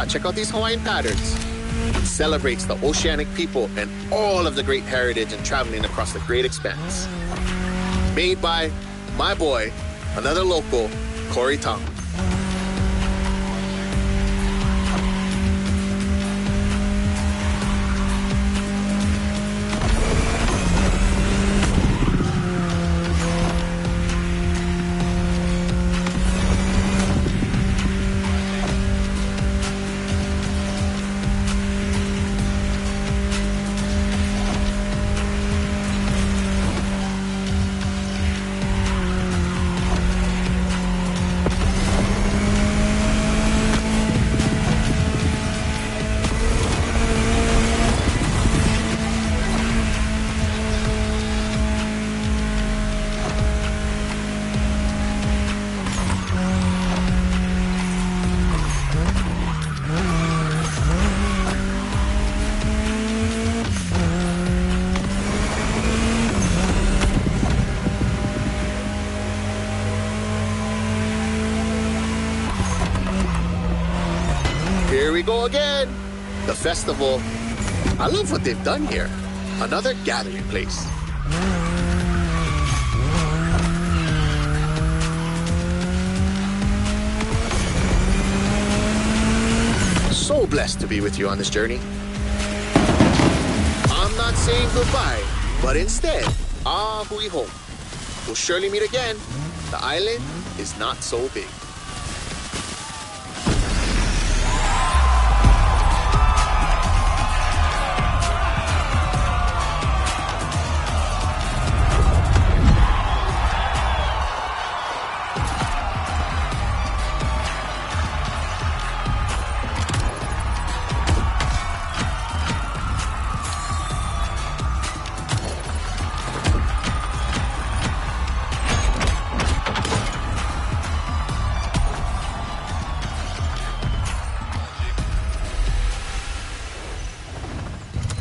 Check out these Hawaiian patterns. It celebrates the oceanic people and all of the great heritage and traveling across the great expanse. Made by my boy, another local, Corey Tong. Here we go again. The festival. I love what they've done here. Another gathering place. So blessed to be with you on this journey. I'm not saying goodbye, but instead, hui home. We'll surely meet again. The island is not so big.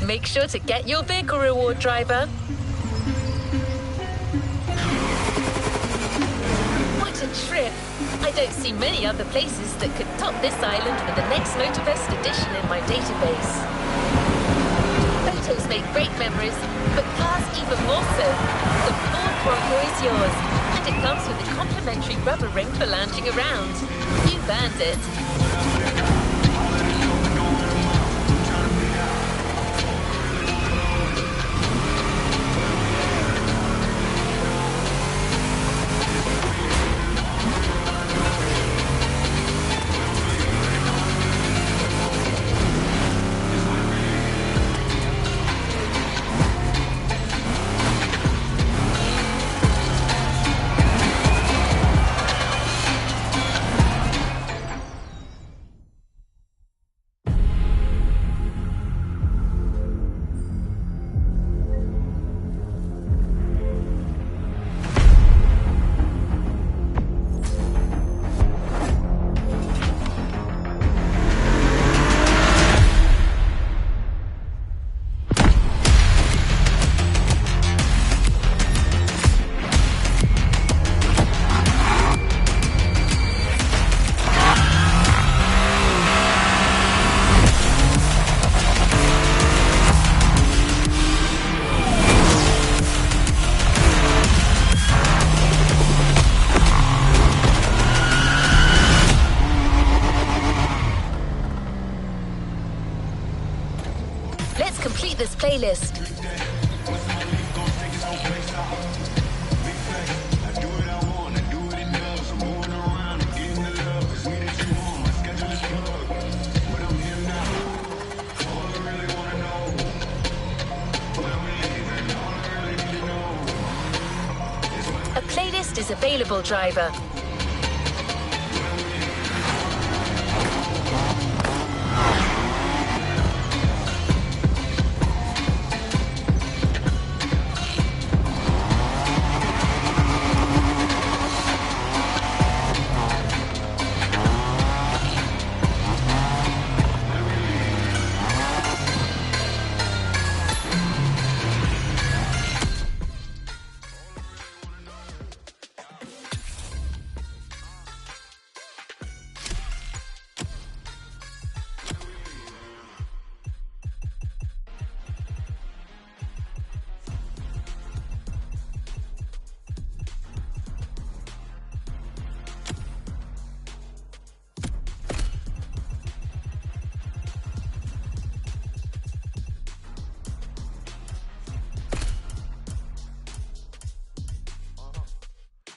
Make sure to get your vehicle reward, driver. What a trip! I don't see many other places that could top this island with the next Motorfest edition in my database. Photos make great memories, but cars even more so. The Ford Bronco is yours, and it comes with a complimentary rubber ring for lounging around. You've earned it. Complete this playlist. A playlist is available, driver.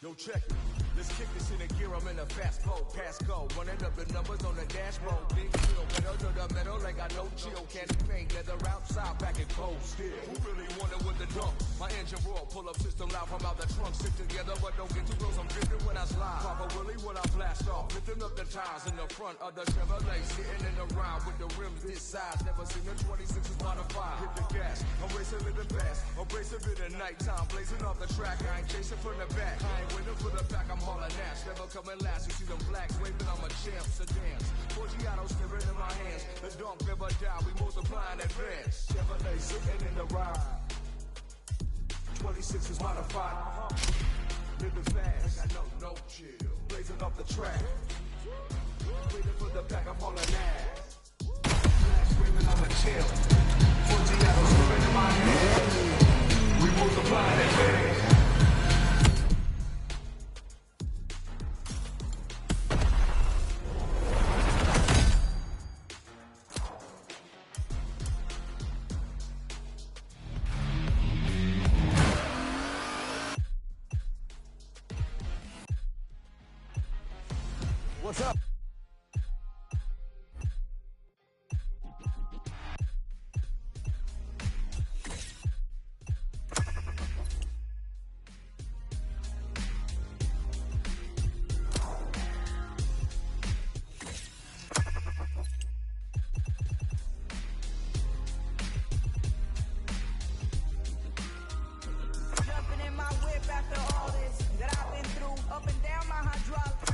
Yo, check it. Let's kick this in a gear. I'm in a fast pole, passcode. Running up the numbers on the dashboard. Big chill, pedal to the metal, ain't got no chill. Candy paint, leather outside, back in cold steel. Who really wanted with the dunk? My engine roar, pull up system loud from out the trunk. Stick together, but don't get too close. I'm dripping when I slide. Papa Willie when I blast off. Lifting up the tires in the front of the Chevrolet. Sitting in the round with the rims this size. Never seen a 26s modified. Hit the gas, I'm racing living fast. I'm racing in the nighttime, blazing off the track. I ain't chasing from the back. I ain't waiting for the back, I'm hauling ass. Never coming last, you see them blacks waving, I'm a champ, sedans. Forgiato staring in my hands. The dunk never die, we multiply in advance. Chevrolet sitting in the ride. 26 is modified. Living fast, I know no chill. Blazing off the track. Waiting for the back, I'm hauling ass. Blacks waving, I'm a champ. Forgiato staring in my hands. We multiply in advance. What's up? Jumping in my whip after all this that I've been through, up and down my hydraulics.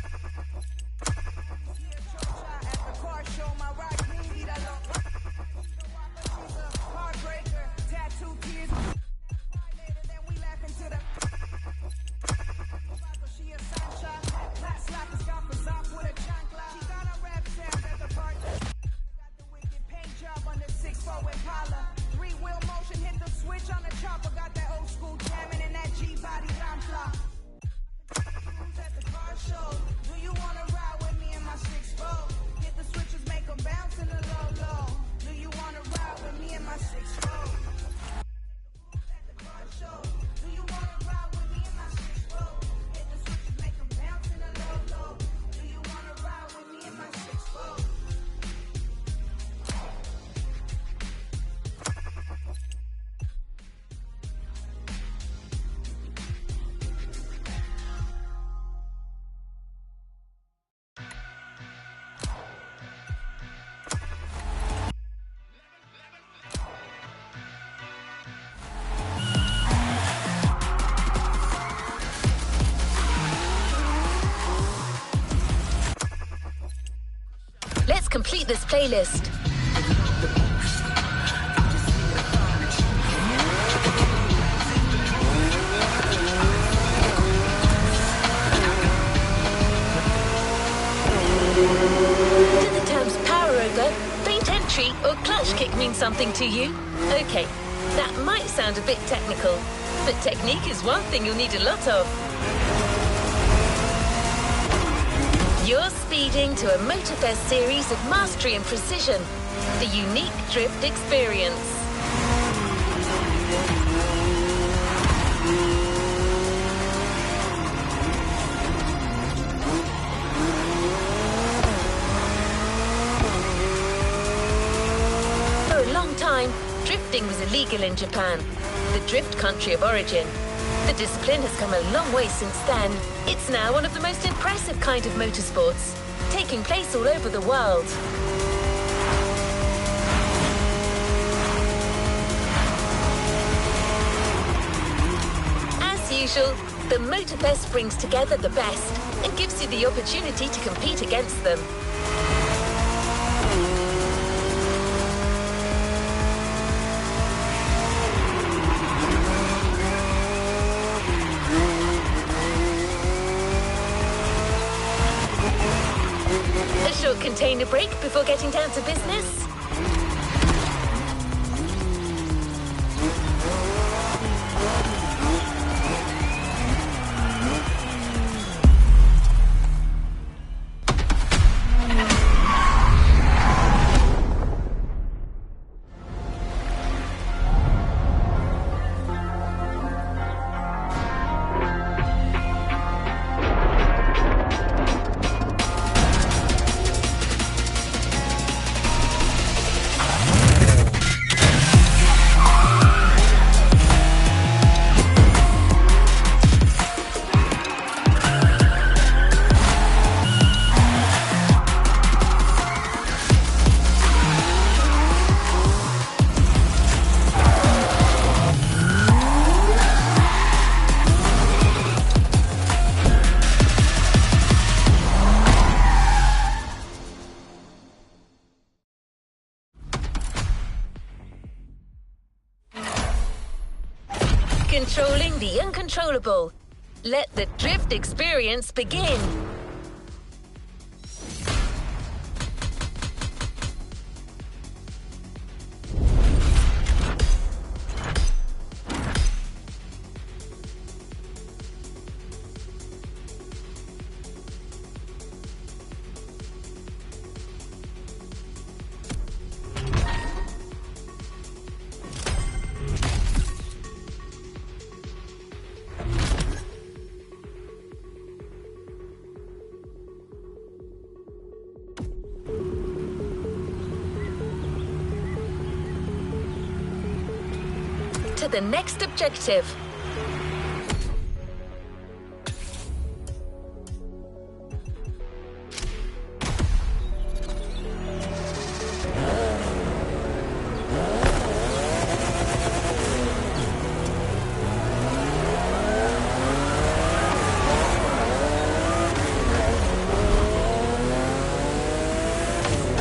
this playlist. Do the terms power over, faint entry, or clutch kick mean something to you? Okay, that might sound a bit technical, but technique is one thing you'll need a lot of. You're speeding to a Motorfest series of mastery and precision, the unique drift experience. Drifting was illegal in Japan, the drift country of origin. The discipline has come a long way since then. It's now one of the most impressive kind of motorsports, taking place all over the world. As usual, the Motorfest brings together the best and gives you the opportunity to compete against them. Container break before getting down to business. Controlling the uncontrollable. Let the drift experience begin. To the next objective.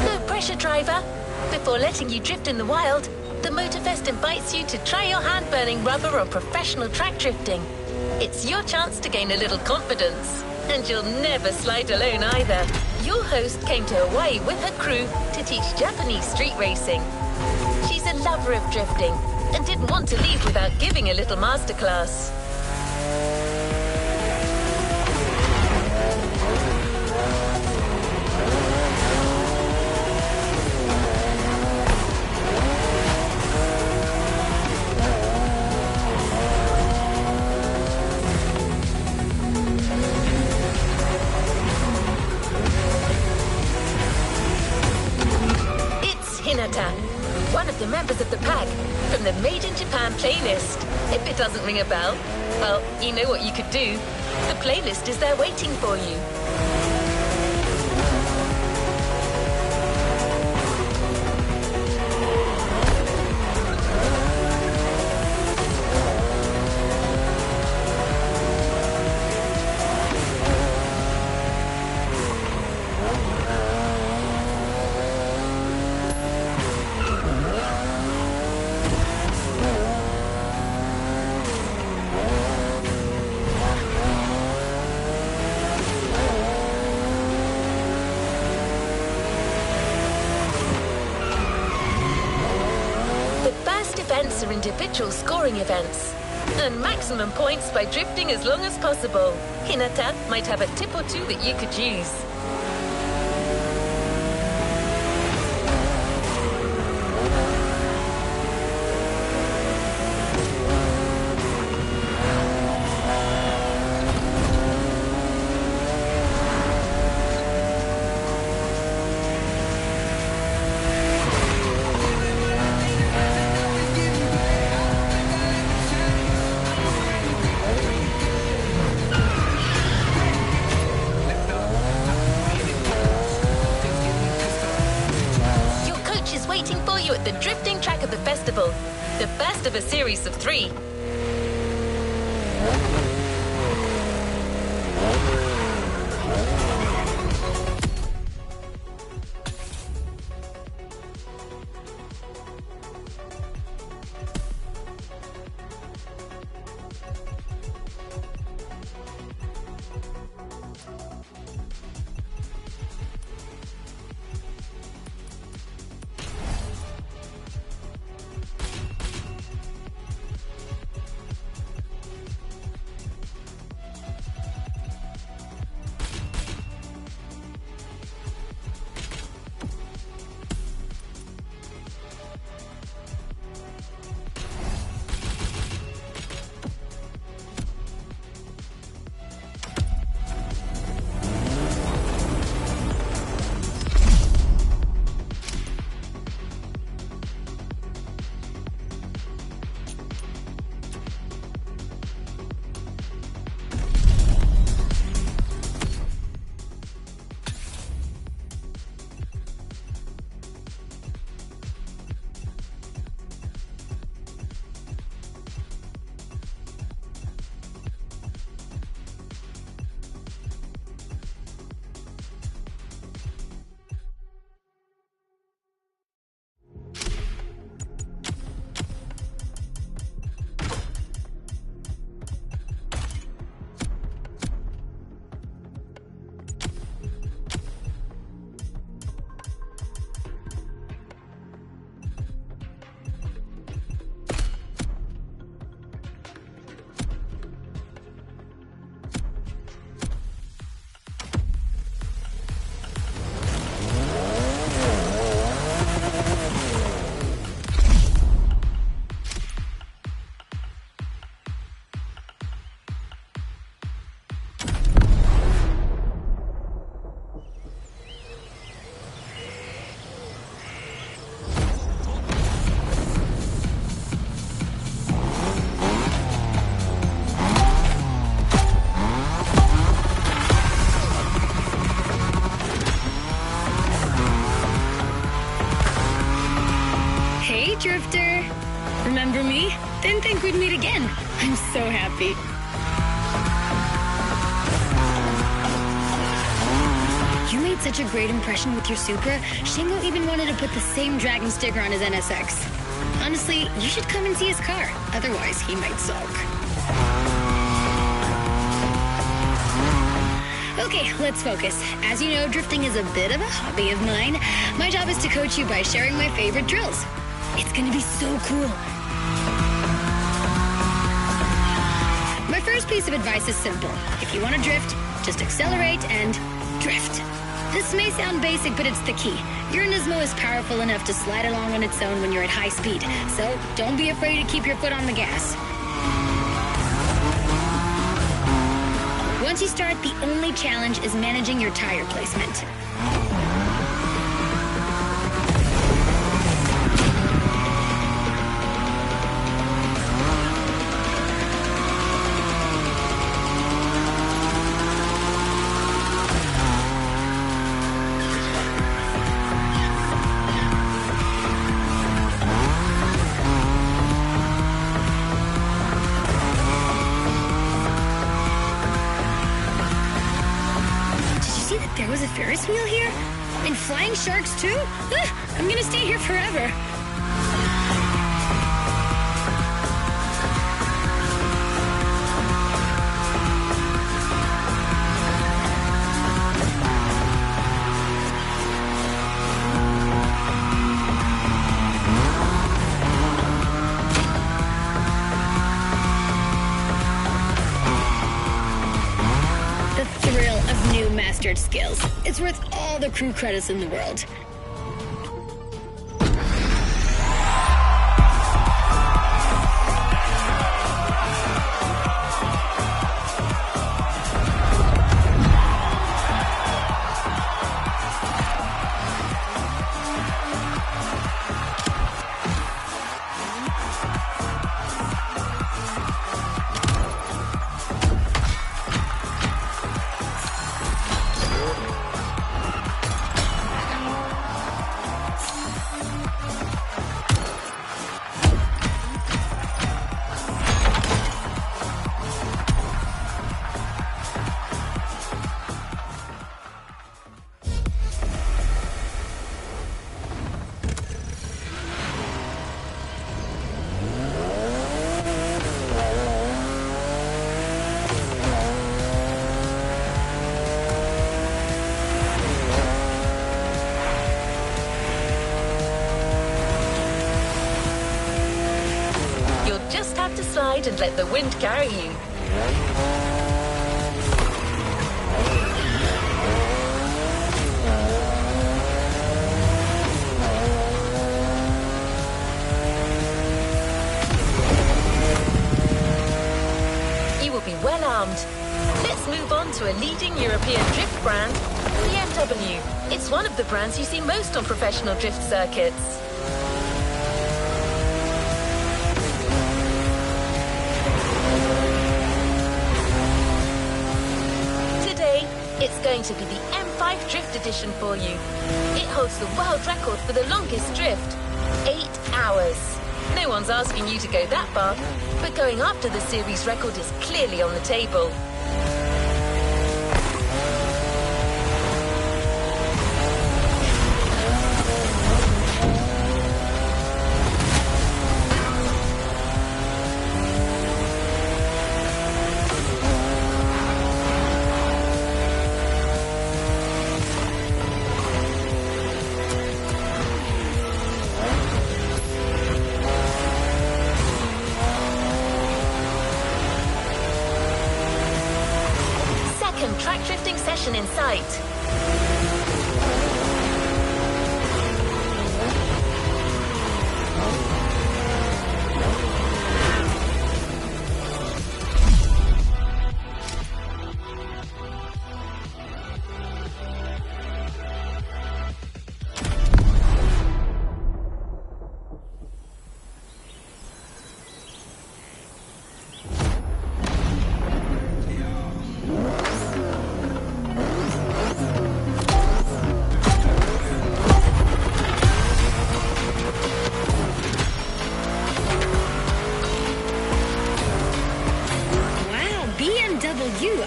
No pressure, driver. Before letting you drift in the wild, the Motorfest invites you to try your hand-burning rubber on professional track drifting. It's your chance to gain a little confidence. And you'll never slide alone either. Your host came to Hawaii with her crew to teach Japanese street racing. She's a lover of drifting and didn't want to leave without giving a little masterclass. One of the members of the pack from the Made in Japan playlist. If it doesn't ring a bell, well, you know what you could do. The playlist is there waiting for you. individual scoring events. And maximum points by drifting as long as possible. Hinata might have a tip or two that you could use. The drifting track of the festival, the first of a series of 3. Drifter. Remember me? Didn't think we'd meet again. I'm so happy. You made such a great impression with your Supra, Shingo even wanted to put the same Dragon sticker on his NSX. Honestly, you should come and see his car. Otherwise, he might sulk. Okay, let's focus. As you know, drifting is a bit of a hobby of mine. My job is to coach you by sharing my favorite drills. It's gonna be so cool. My first piece of advice is simple. If you want to drift, just accelerate and drift. This may sound basic, but it's the key. Your Nismo is powerful enough to slide along on its own when you're at high speed, so don't be afraid to keep your foot on the gas. Once you start, the only challenge is managing your tire placement. There was a Ferris wheel here? And flying sharks too? I'm gonna stay here forever. mastered skills. It's worth all the crew credits in the world. To slide and let the wind carry you. You will be well armed. Let's move on to a leading European drift brand, BMW. It's one of the brands you see most on professional drift circuits. It's going to be the M5 Drift Edition for you. It holds the world record for the longest drift, 8 hours. No one's asking you to go that far, but going after the series record is clearly on the table. Track drifting session in sight.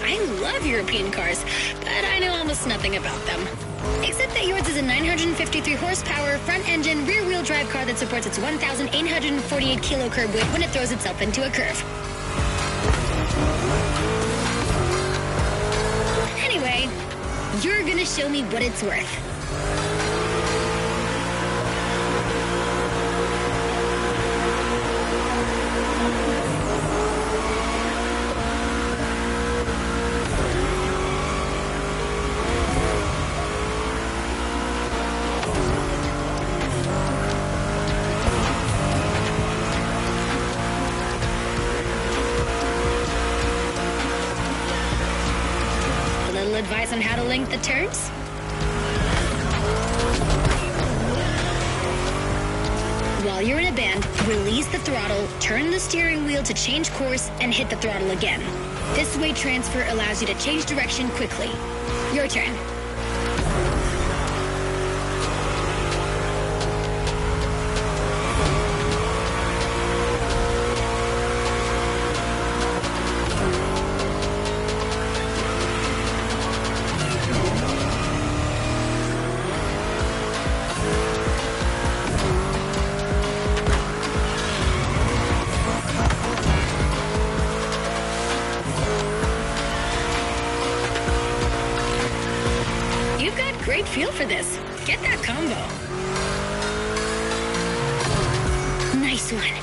I love European cars, but I know almost nothing about them. Except that yours is a 953 horsepower, front-engine, rear-wheel drive car that supports its 1,848 kilo curb weight when it throws itself into a curve. Anyway, you're gonna show me what it's worth. Advice on how to link the turns? While you're in a bend, release the throttle, turn the steering wheel to change course, and hit the throttle again. This weight transfer allows you to change direction quickly. Your turn. Great feel for this. Get that combo. Nice one.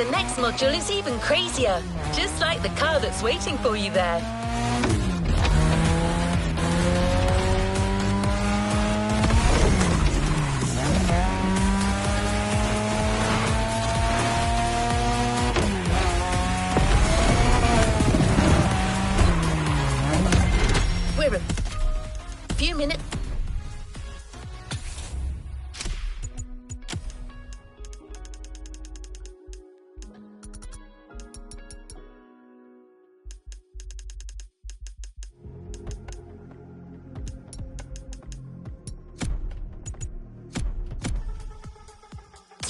The next module is even crazier, just like the car that's waiting for you there. We're a few minutes.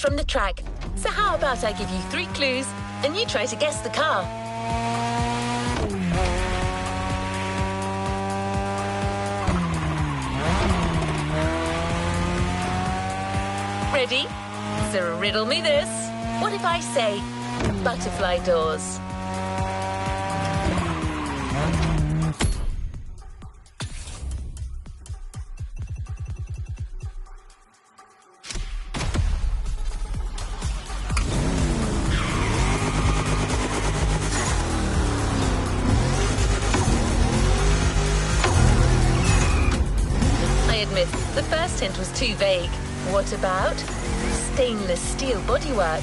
From the track. So how about I give you 3 clues and you try to guess the car? Ready? So riddle me this. What if I say butterfly doors? The first hint was too vague. What about stainless steel bodywork?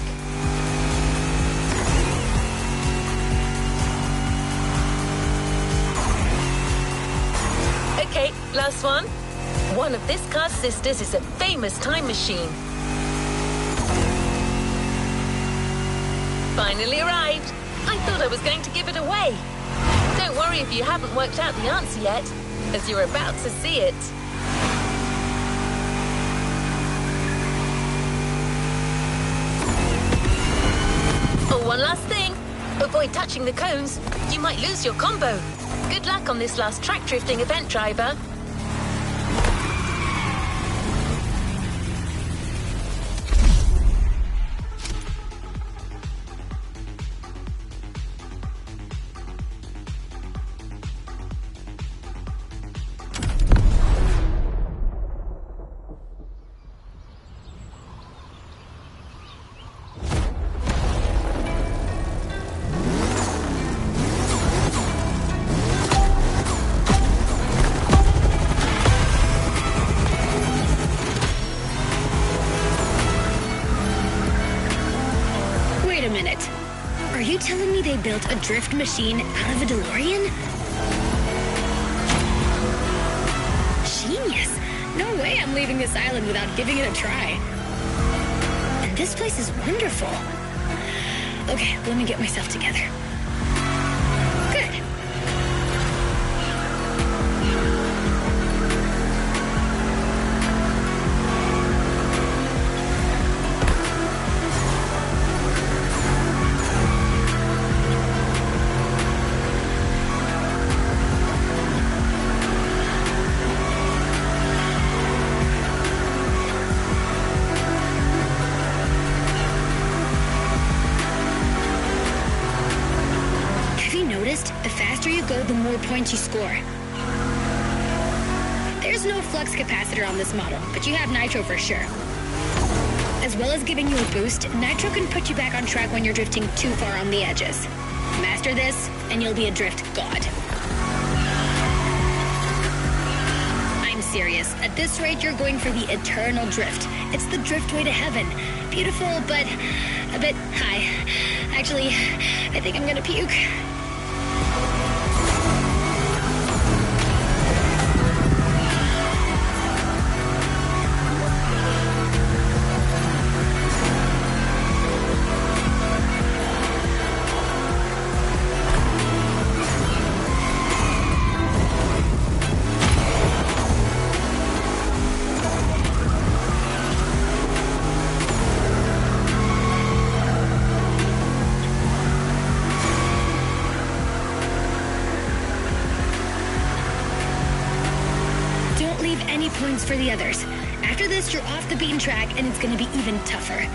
Okay, last one. One of this car's sisters is a famous time machine. Finally arrived. I thought I was going to give it away. Don't worry if you haven't worked out the answer yet, as you're about to see it. Oh, one last thing. Avoid touching the cones. You might lose your combo. Good luck on this last track drifting event, driver. Are you telling me they built a drift machine out of a DeLorean? Genius! No way I'm leaving this island without giving it a try. And this place is wonderful. Okay, let me get myself together. Good. The faster you go, the more points you score. There's no flux capacitor on this model, but you have nitro for sure. As well as giving you a boost, nitro can put you back on track when you're drifting too far on the edges. Master this, and you'll be a drift god. I'm serious. At this rate, you're going for the eternal drift. It's the driftway to heaven. Beautiful, but a bit high. Actually, I think I'm gonna puke. Any points for the others. After this, you're off the beaten track, and it's going to be even tougher.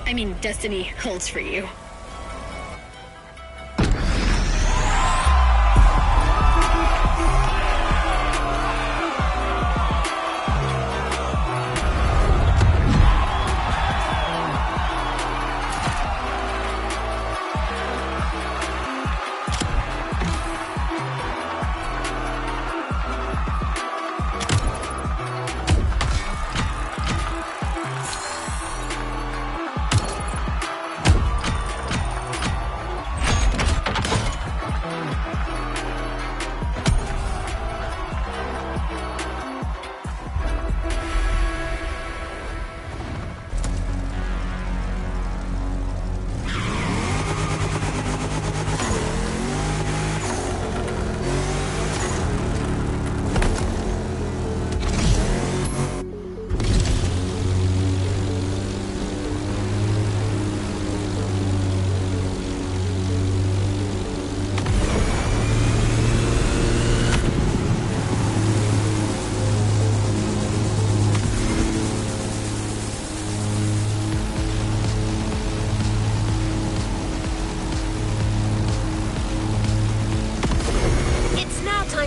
I mean, destiny holds for you.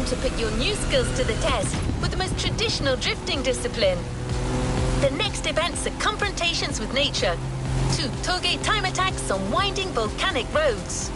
To put your new skills to the test with the most traditional drifting discipline. The next events are confrontations with nature, 2 toge time attacks on winding volcanic roads.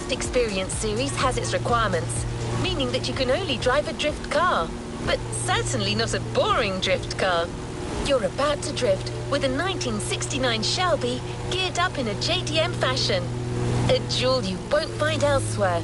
Experience series has its requirements, meaning that you can only drive a drift car, but certainly not a boring drift car. You're about to drift with a 1969 Shelby geared up in a JDM fashion, a jewel you won't find elsewhere.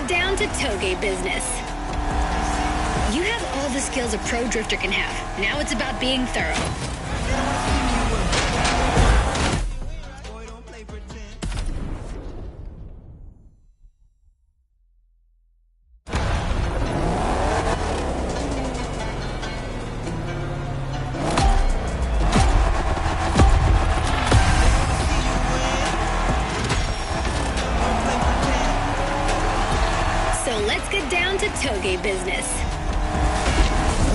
Down to toge business. You have all the skills a pro drifter can have. Now it's about being thorough. Down to toge business.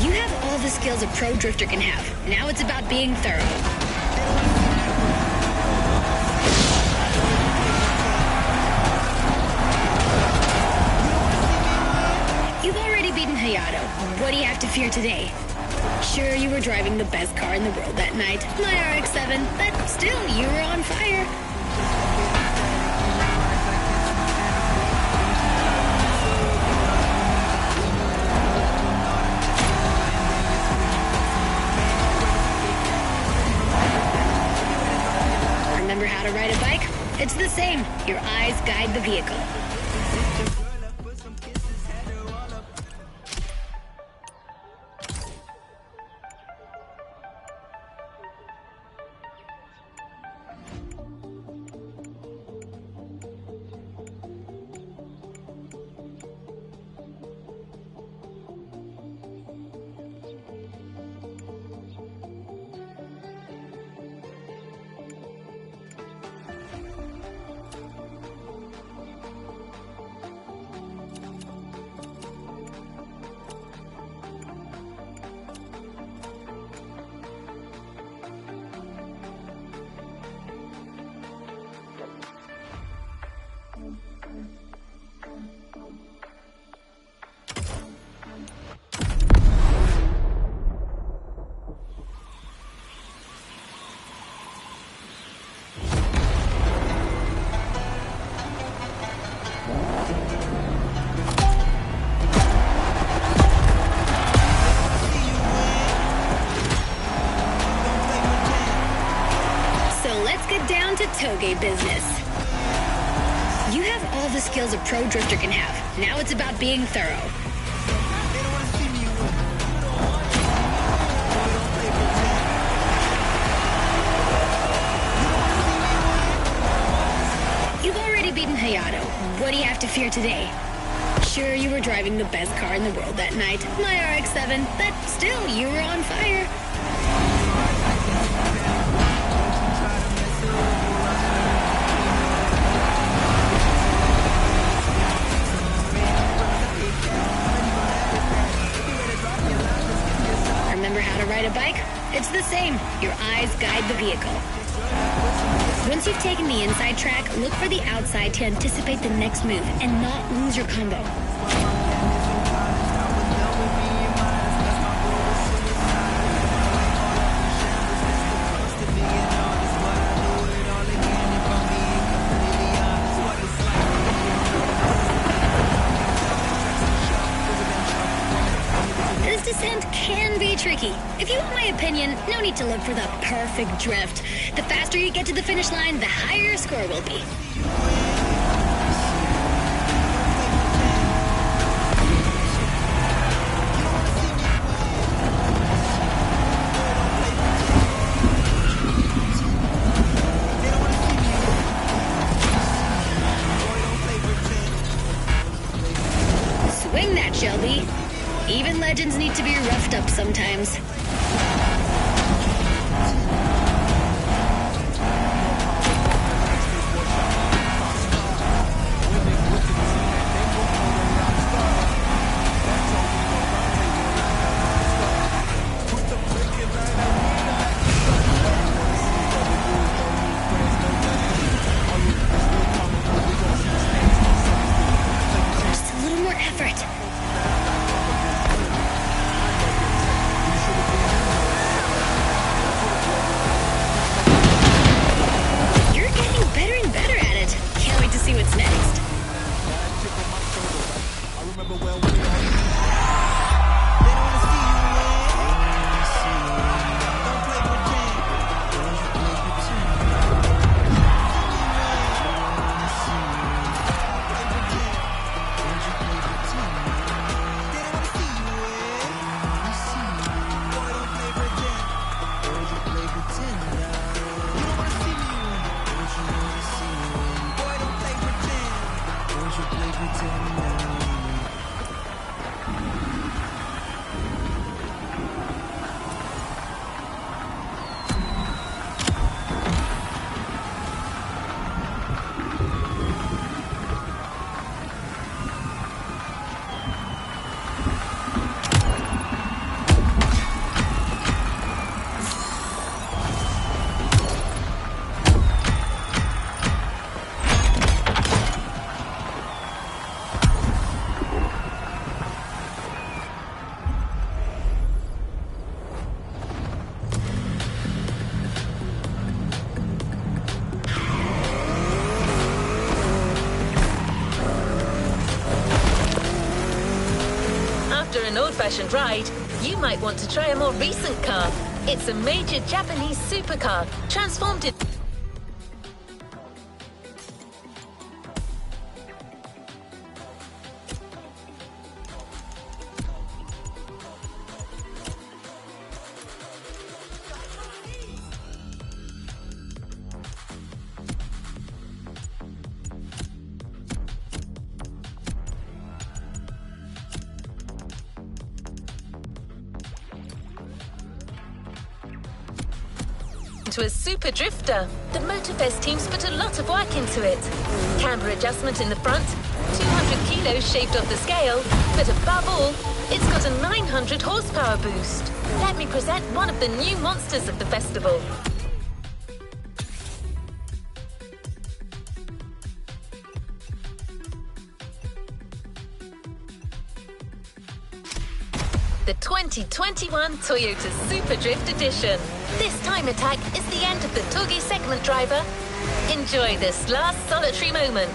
You have all the skills a pro drifter can have. Now it's about being thorough. You've already beaten Hayato. What do you have to fear today? Sure, you were driving the best car in the world that night, my RX-7, but still, you were on fire. Remember how to ride a bike? It's the same. Your eyes guide the vehicle. skills a pro drifter can have. Now it's about being thorough. You've already beaten Hayato. What do you have to fear today? Sure, you were driving the best car in the world that night, my RX-7, but still, you were on fire. Remember how to ride a bike? It's the same. Your eyes guide the vehicle. Once you've taken the inside track, look for the outside to anticipate the next move and not lose your combo. This descent can be tricky. If you want my opinion, no need to look for the perfect drift. The faster you get to the finish line, the higher your score will be. Swing that, Shelby. Even legends need to be roughed up sometimes. Just a little more effort. What's next? After an old-fashioned ride, you might want to try a more recent car. It's a major Japanese supercar, transformed in... to a super drifter. The Motorfest team's put a lot of work into it. Camber adjustment in the front, 200 kilos shaved off the scale, but above all, it's got a 900 horsepower boost. Let me present one of the new monsters of the festival. The 2021 Toyota Super Drift Edition. This time attack is the end of the Togi segment driver. Enjoy this last solitary moment.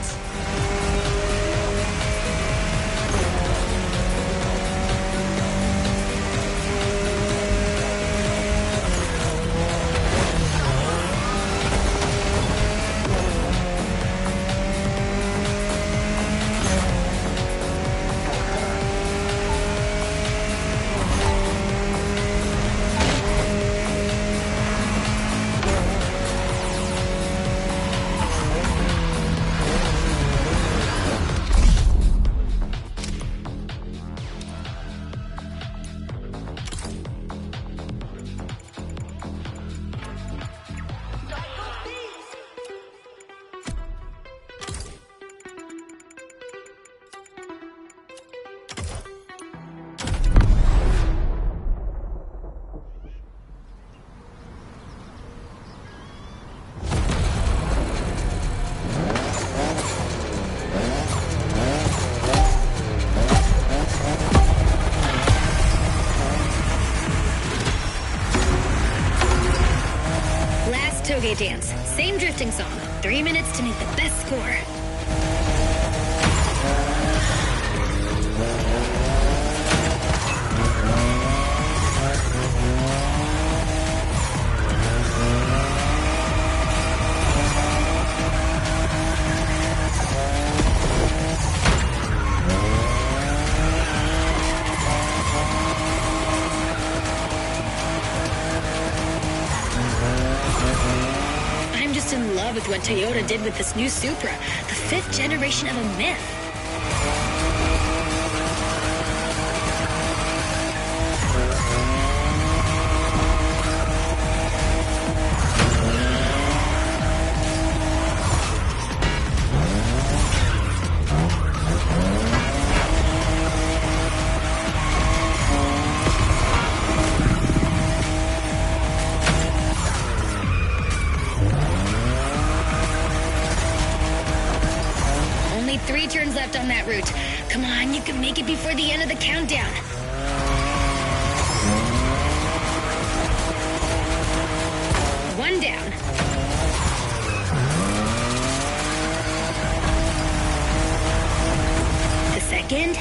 toge dance. Same drifting song. 3 minutes to make the best score. In love with what Toyota did with this new Supra, the 5th generation of a myth. Only 3 turns left on that route. Come on, you can make it before the end of the countdown. One down. The second.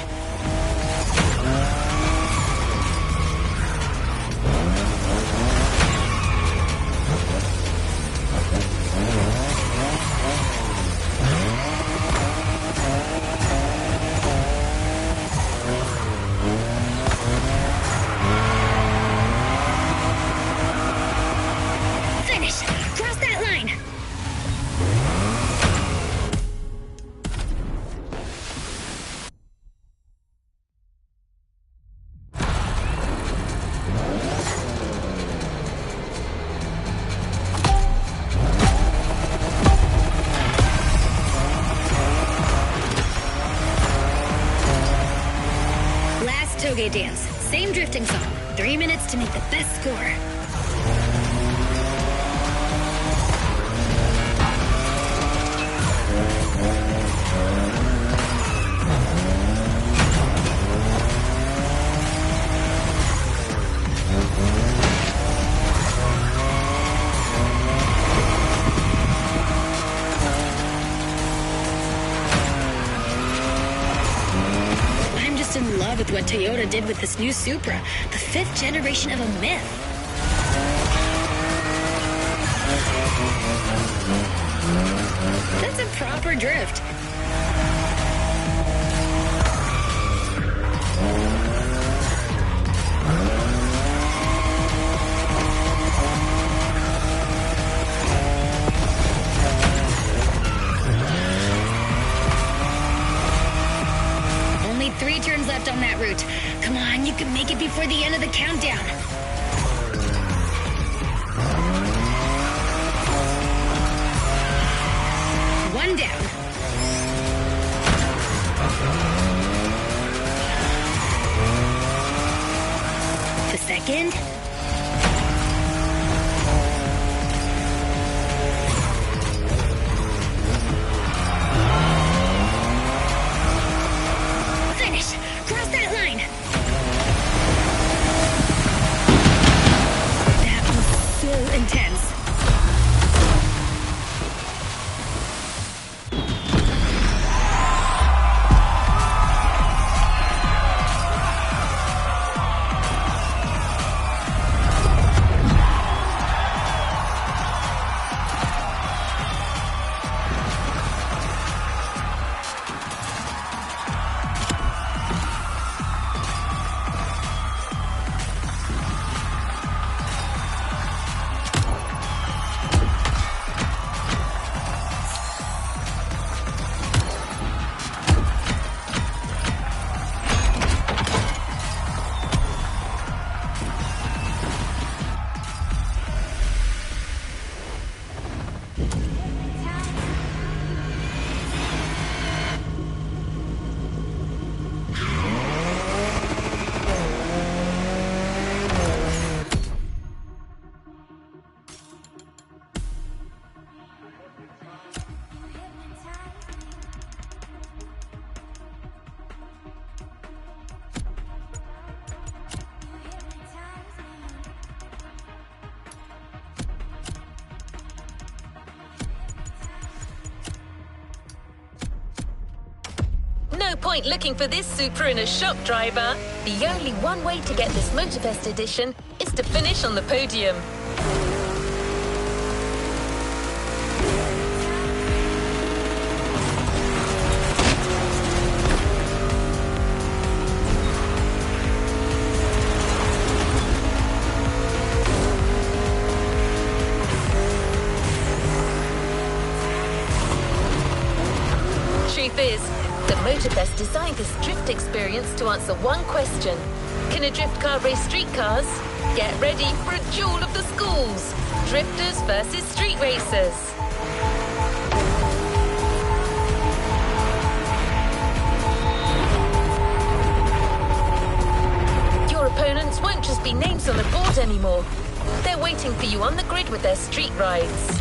Cross that line! Last toge dance. Same drifting song. 3 minutes to make the best score. In love with what Toyota did with this new Supra, the 5th generation of a myth. That's a proper drift. Only 3 turns left on that route. Come on, you can make it before the end of the countdown. One down. The second. Cross that line! That was so intense. point looking for this Supra in a shop, driver. The only one way to get this Motorfest edition is to finish on the podium. Truth is, the Motorfest designed this drift experience to answer one question. Can a drift car race street cars? Get ready for a duel of the schools. Drifters versus street racers. Your opponents won't just be names on a board anymore. They're waiting for you on the grid with their street rides.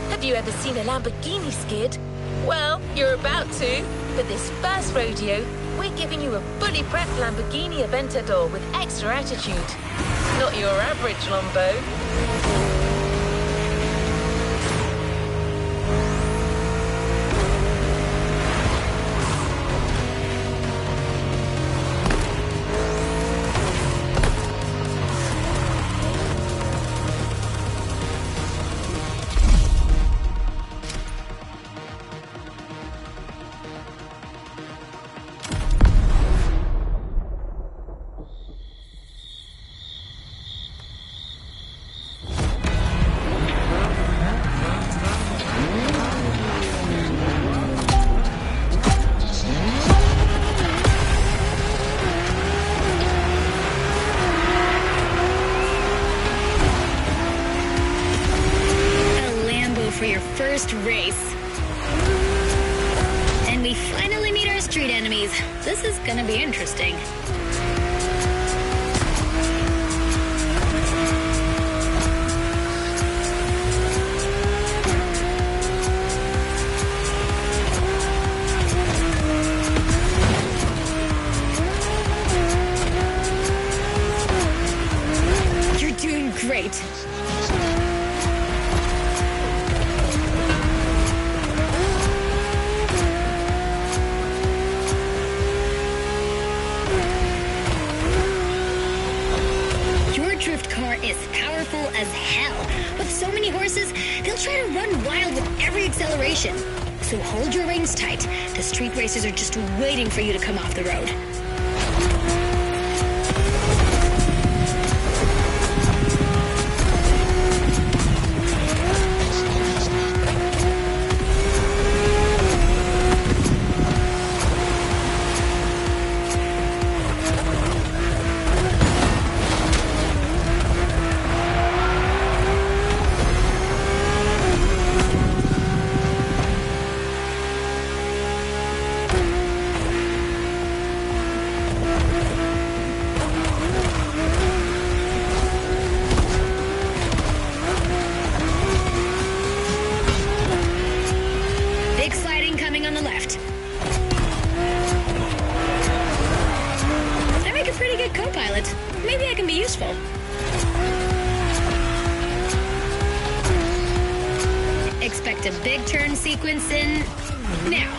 Have you ever seen a Lamborghini skid? Well, you're about to. For this first rodeo, we're giving you a fully prepped Lamborghini Aventador with extra attitude. Not your average Lambo. For your first race. And we finally meet our street enemies. This is gonna be interesting. You're doing great. Car is powerful as hell. With so many horses, they'll try to run wild with every acceleration. So hold your reins tight. The street racers are just waiting for you to come off the road. On the left. I make a pretty good co-pilot. Maybe I can be useful. Expect a big turn sequence in now.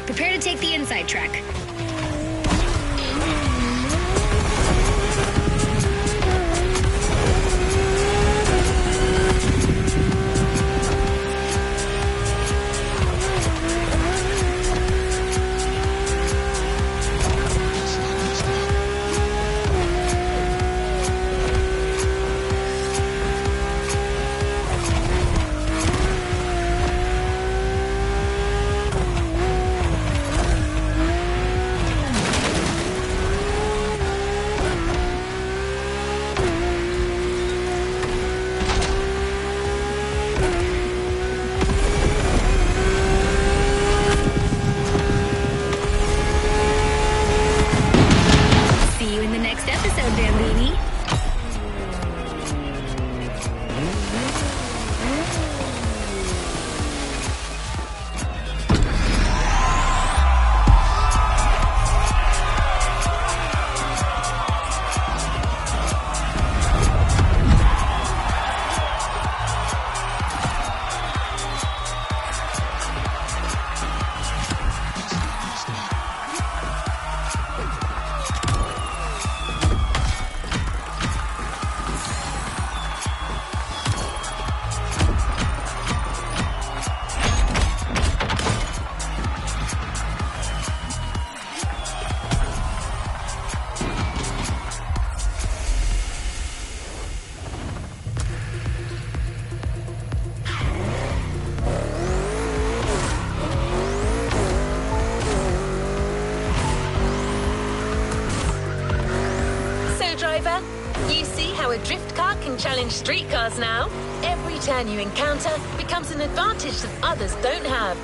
Prepare to take the inside track. You see how a drift car can challenge street cars now? Every turn you encounter becomes an advantage that others don't have.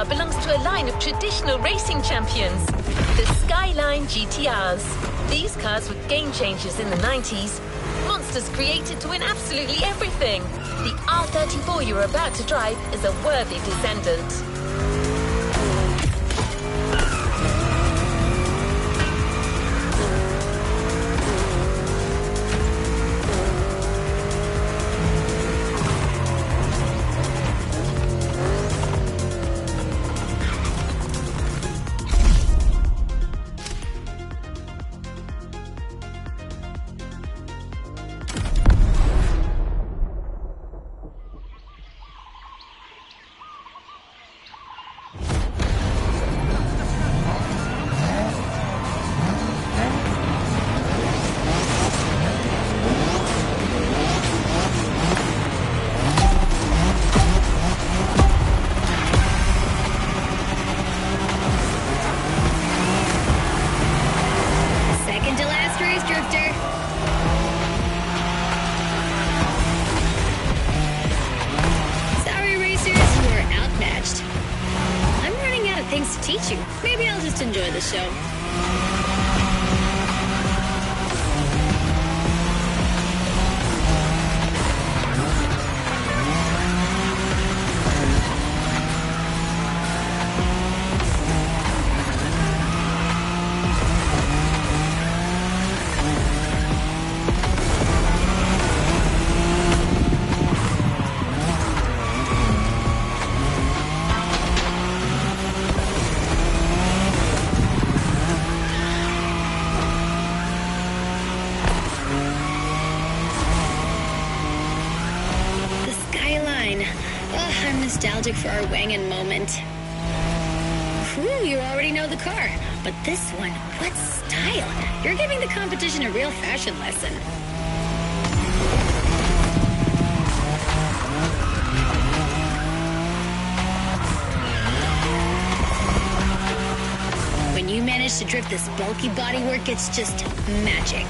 Belongs to a line of traditional racing champions, the Skyline GTRs. These cars were game changers in the 90s. Monsters created to win absolutely everything. The R34 you're about to drive is a worthy descendant. things to teach you. Maybe I'll just enjoy the show. nostalgic for our Wangan moment. Whew, you already know the car. But this one, what style? You're giving the competition a real fashion lesson. When you manage to drift this bulky bodywork, it's just magic.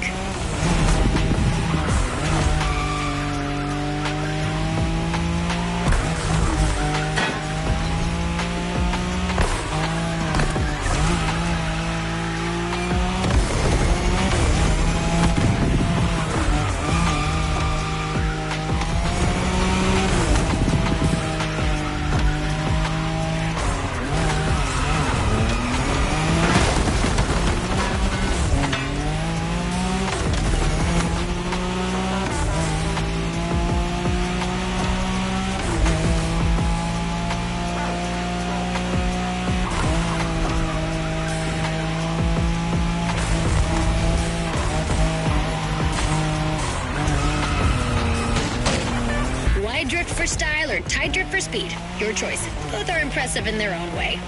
Drift for style or tight drift for speed. Your choice. Both are impressive in their own way.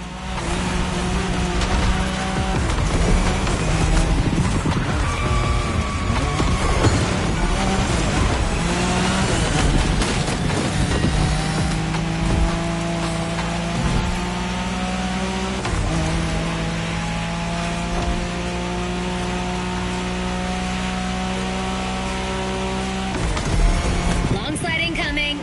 Long slide incoming.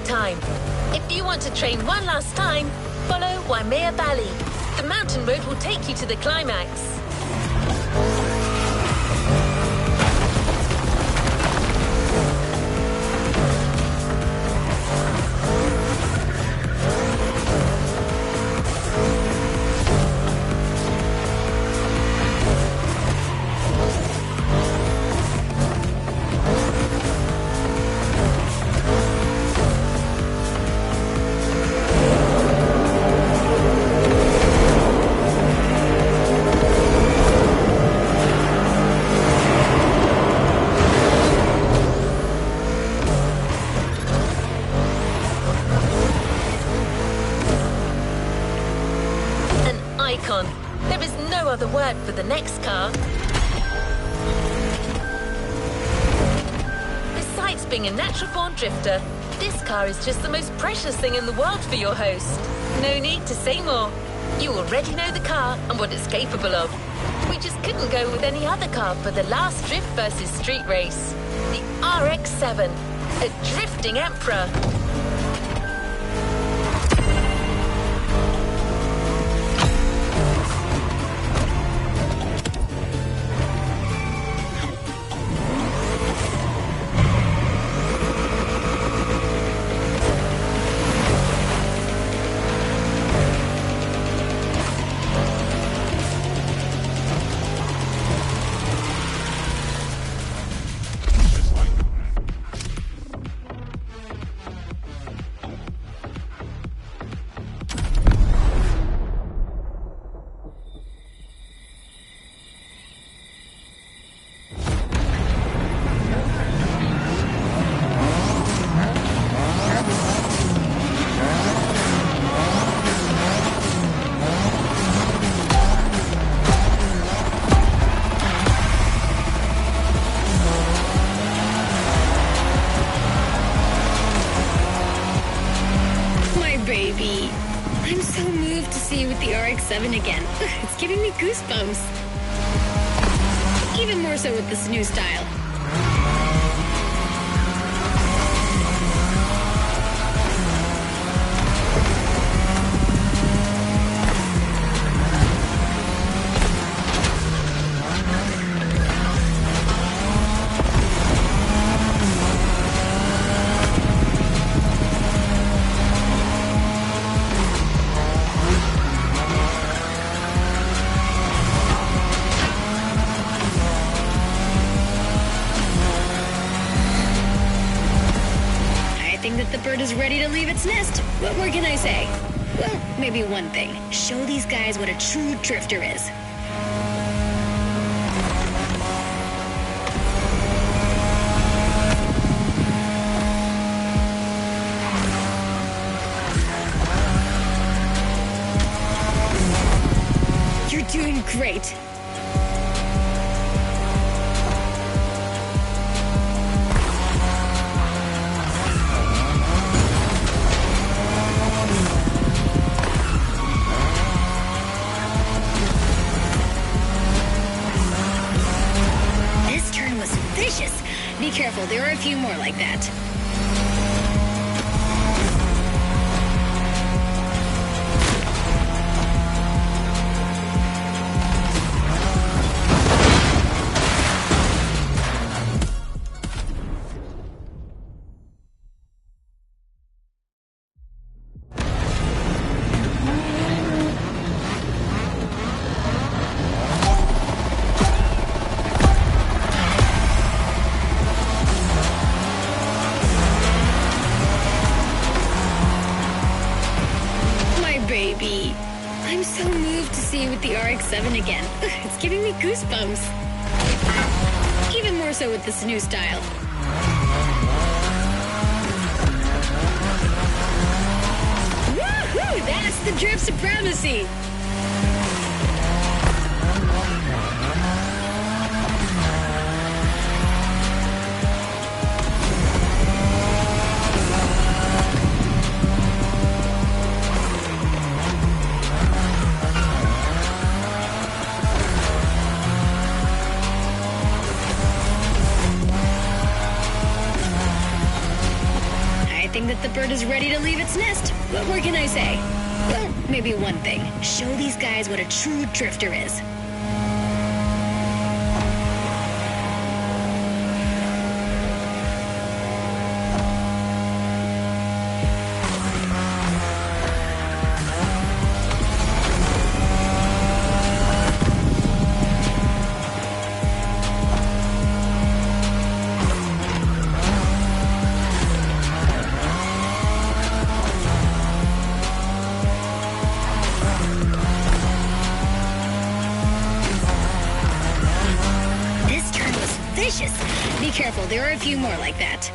Time. If you want to train one last time, follow Waimea Valley. The mountain road will take you to the climax. There is no other word for the next car. Besides being a natural-born drifter, this car is just the most precious thing in the world for your host. No need to say more. You already know the car and what it's capable of. We just couldn't go with any other car for the last drift versus street race. The RX-7, a drifting emperor. Baby, I'm so moved to see you with the RX-7 again. It's giving me goosebumps. Even more so with this new style. That the bird is ready to leave its nest. What more can I say? Well, maybe one thing. Show these guys what a true drifter is. You're doing great. Be careful, there are a few more like that. Baby, I'm so moved to see you with the RX-7 again. It's giving me goosebumps. Even more so with this new style. Woohoo! That's the drift supremacy! That the bird is ready to leave its nest. What more can I say? Well, maybe one thing. Show these guys what a true drifter is. Be careful, there are a few more like that.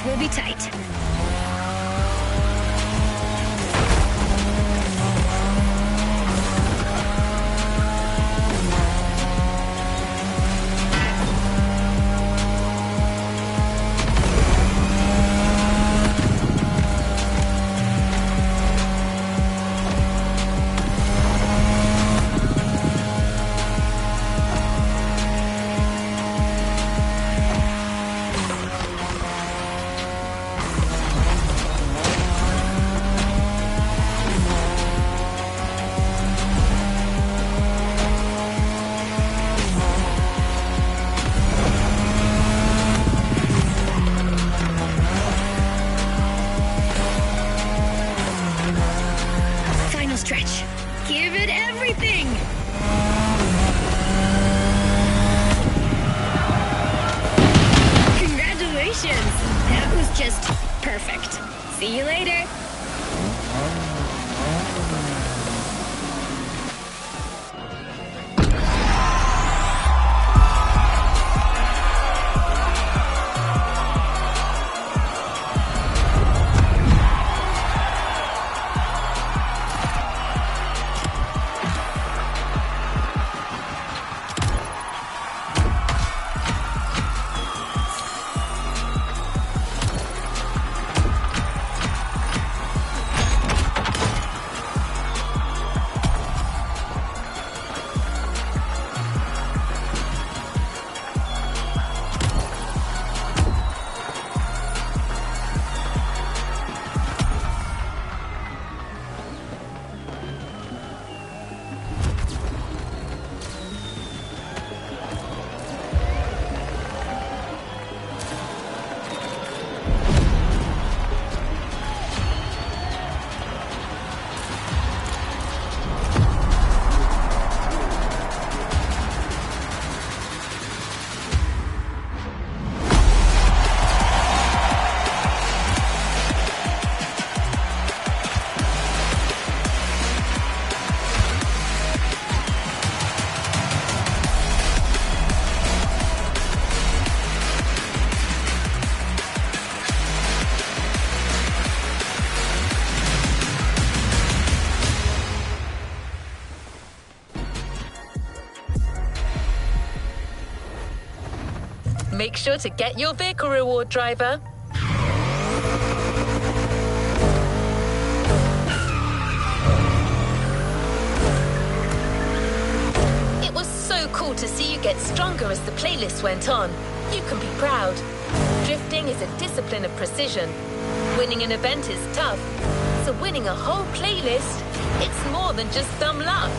will be tight. Stretch. Give it everything! Congratulations! That was just perfect. See you later. Make sure to get your vehicle reward, driver. It was so cool to see you get stronger as the playlist went on. You can be proud. Drifting is a discipline of precision. Winning an event is tough. So winning a whole playlist, it's more than just dumb luck.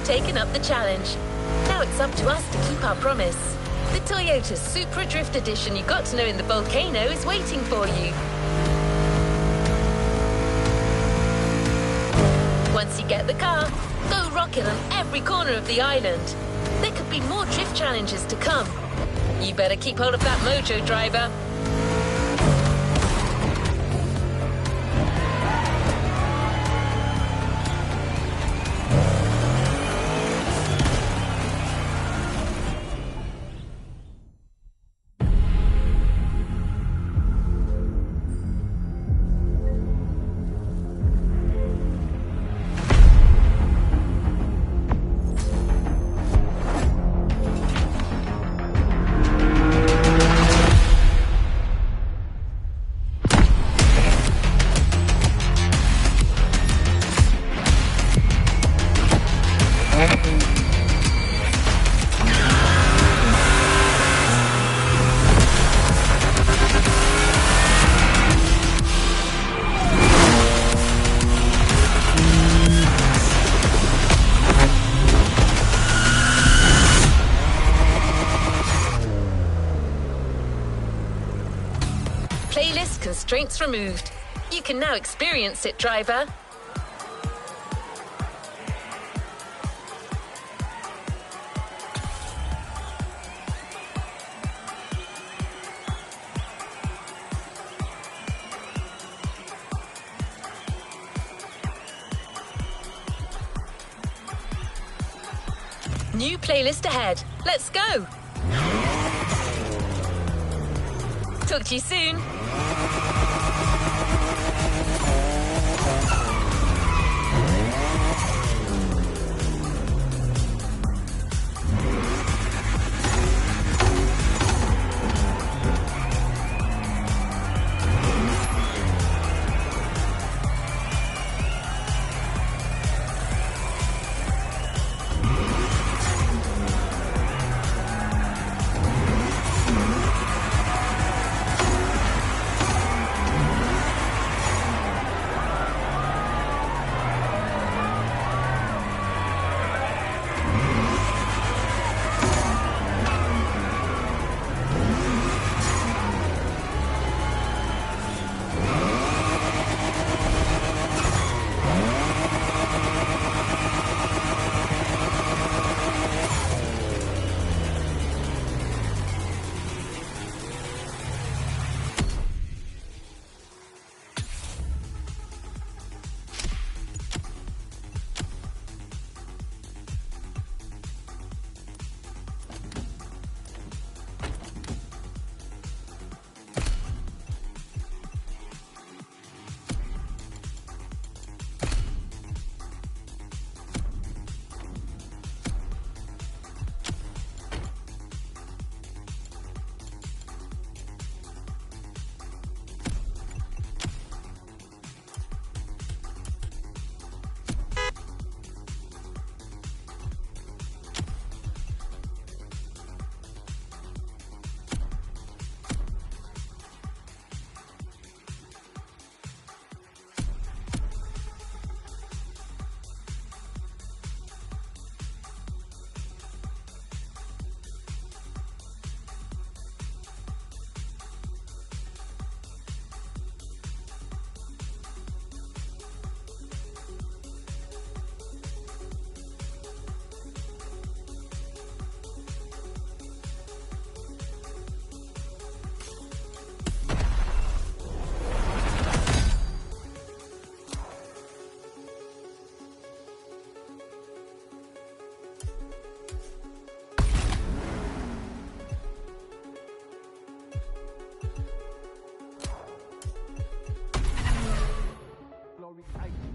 Taken up the challenge. Now it's up to us to keep our promise. The Toyota Supra Drift Edition you got to know in the volcano is waiting for you. Once you get the car, go rock it on every corner of the island. There could be more drift challenges to come. You better keep hold of that mojo, driver. playlist constraints removed. You can now experience it, driver. New playlist ahead. Let's go. Talk to you soon.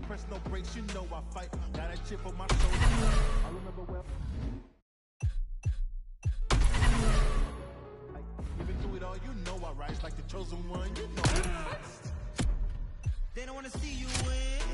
Press no brakes, you know I fight. Got a chip on my shoulder. I remember well. Even through it all, you know I rise like the chosen one. You know. They don't wanna see you win.